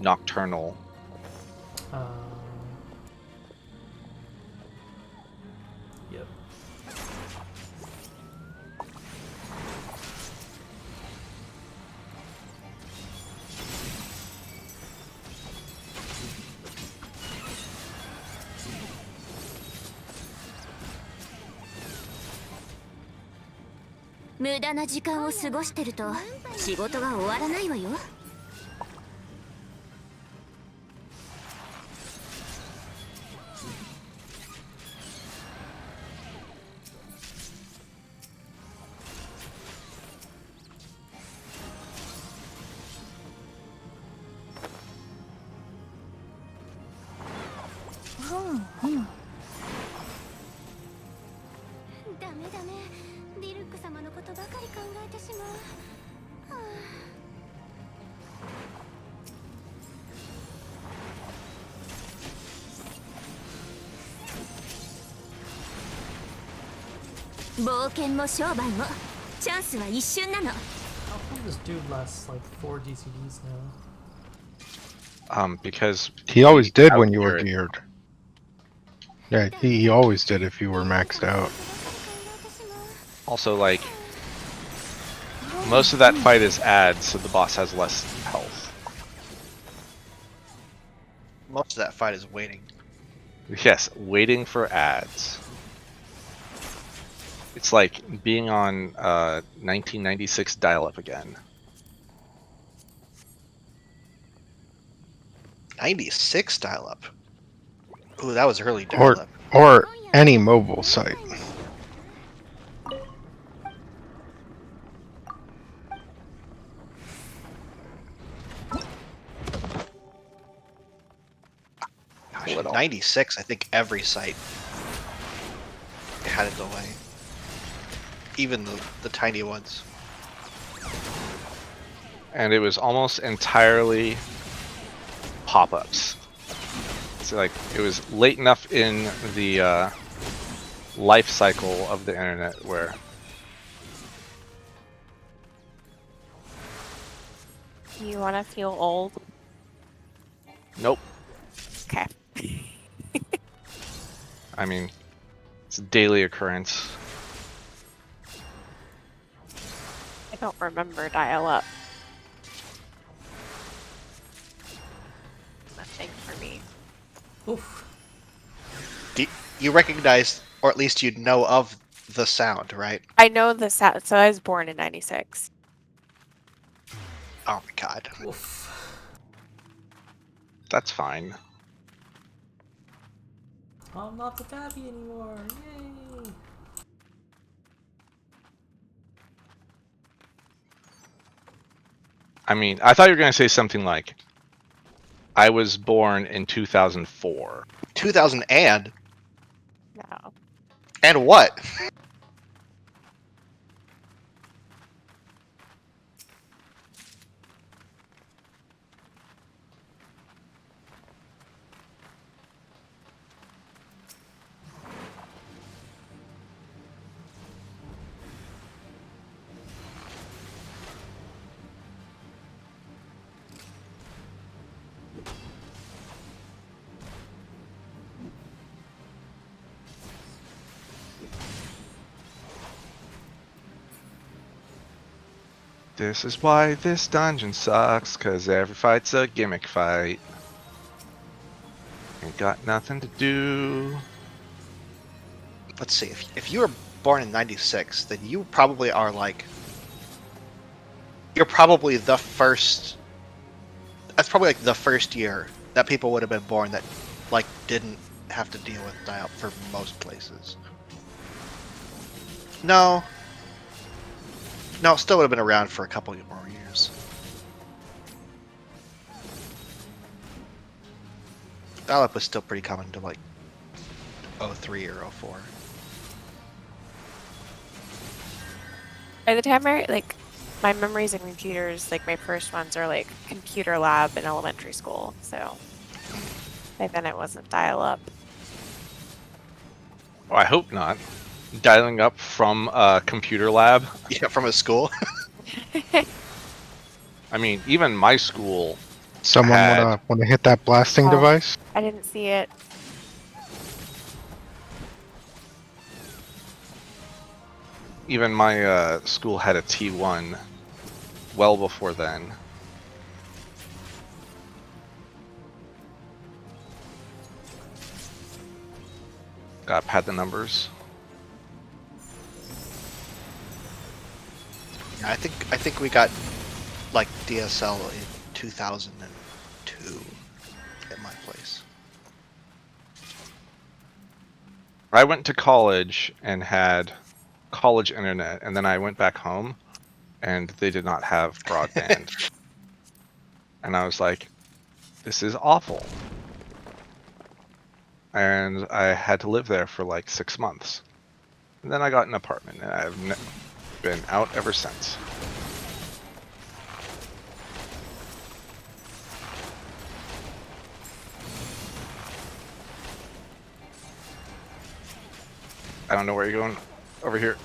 Nocturnal. Yep. 無駄な時間を過ごしてると仕事が終わらないわよ。 冒険も商売もチャンスは一瞬なの。 How come this dude lasts like 4 DCDs now? Because He always did when you were outgeared. geared. Yeah, he always did if you were maxed out. Also, like, most of that fight is ads, so the boss has less health. Most of that fight is waiting. Yes, waiting for ads. It's like being on 1996 dial-up again. 96 dial-up. Ooh, that was early dial-up. Or any mobile site. Gosh, 96, I think every site had a delay. Even the tiny ones. And it was almost entirely pop-ups. So like, it was late enough in the life cycle of the internet where Do you want to feel old? Nope. Okay. I mean, it's a daily occurrence. I don't remember dial-up. Nothing for me. Oof. You recognize, or at least you'd know of the sound, right? I know the sound. So I was born in 96. Oh my god. Oof. That's fine. I'm not the tabby anymore. Yay! I mean, I thought you were going to say something like, I was born in 2004. 2000 and No. what? This is why this dungeon sucks, cause every fight's a gimmick fight. Ain't got nothing to do. Let's see. If you were born in 96, then you probably are like... You're probably the first... That's probably like the first year that people would have been born that like didn't have to deal with dial-up for most places. No. No, it still would have been around for a couple more years. Dial-up was still pretty common to like 03 or 04. By the time my memories of computers, like my first ones are like computer lab in elementary school. So by then it wasn't dial-up. Oh, I hope not. Dialing up from a computer lab. Yeah, from a school. I mean, even my school. Someone had- wanna hit that blasting Oh. device? I didn't see it. Even my school had a T1 well before then. Got pad the numbers. I think we got like DSL in 2002 at my place. I went to college and had college internet, and then I went back home and they did not have broadband. And I was like, this is awful. And I had to live there for like 6 months. And then I got an apartment, and I've been out ever since. I don't know where you're going. Over here.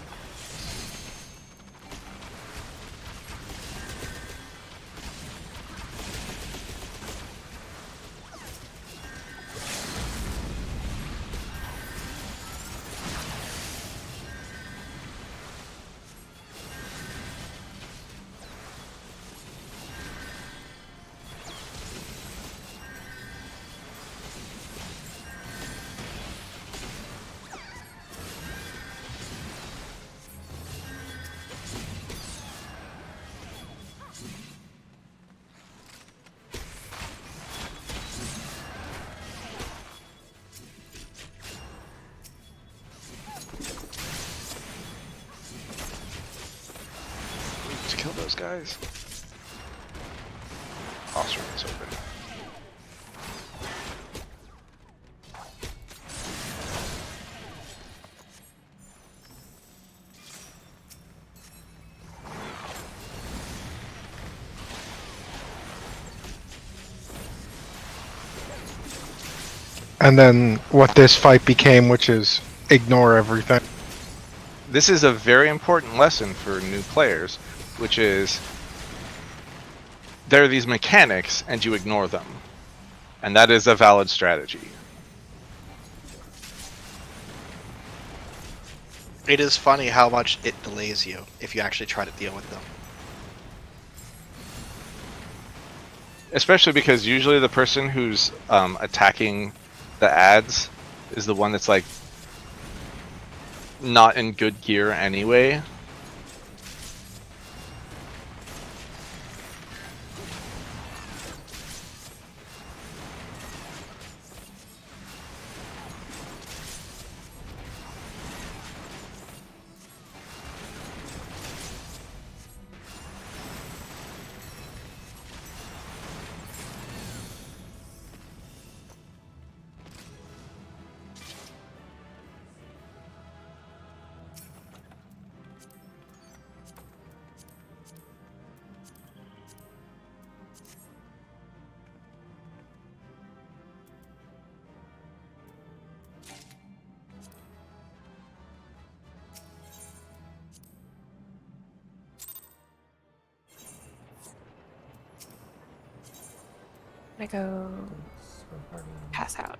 To kill those guys. Boss room is open. And then what this fight became, which is ignore everything. This is a very important lesson for new players, which is there are these mechanics and you ignore them. And that is a valid strategy. It is funny how much it delays you if you actually try to deal with them. Especially because usually the person who's attacking the ads is the one that's like not in good gear anyway. I'm gonna go Thanks for partying. pass out.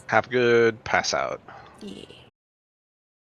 Have a good pass out. Yeah.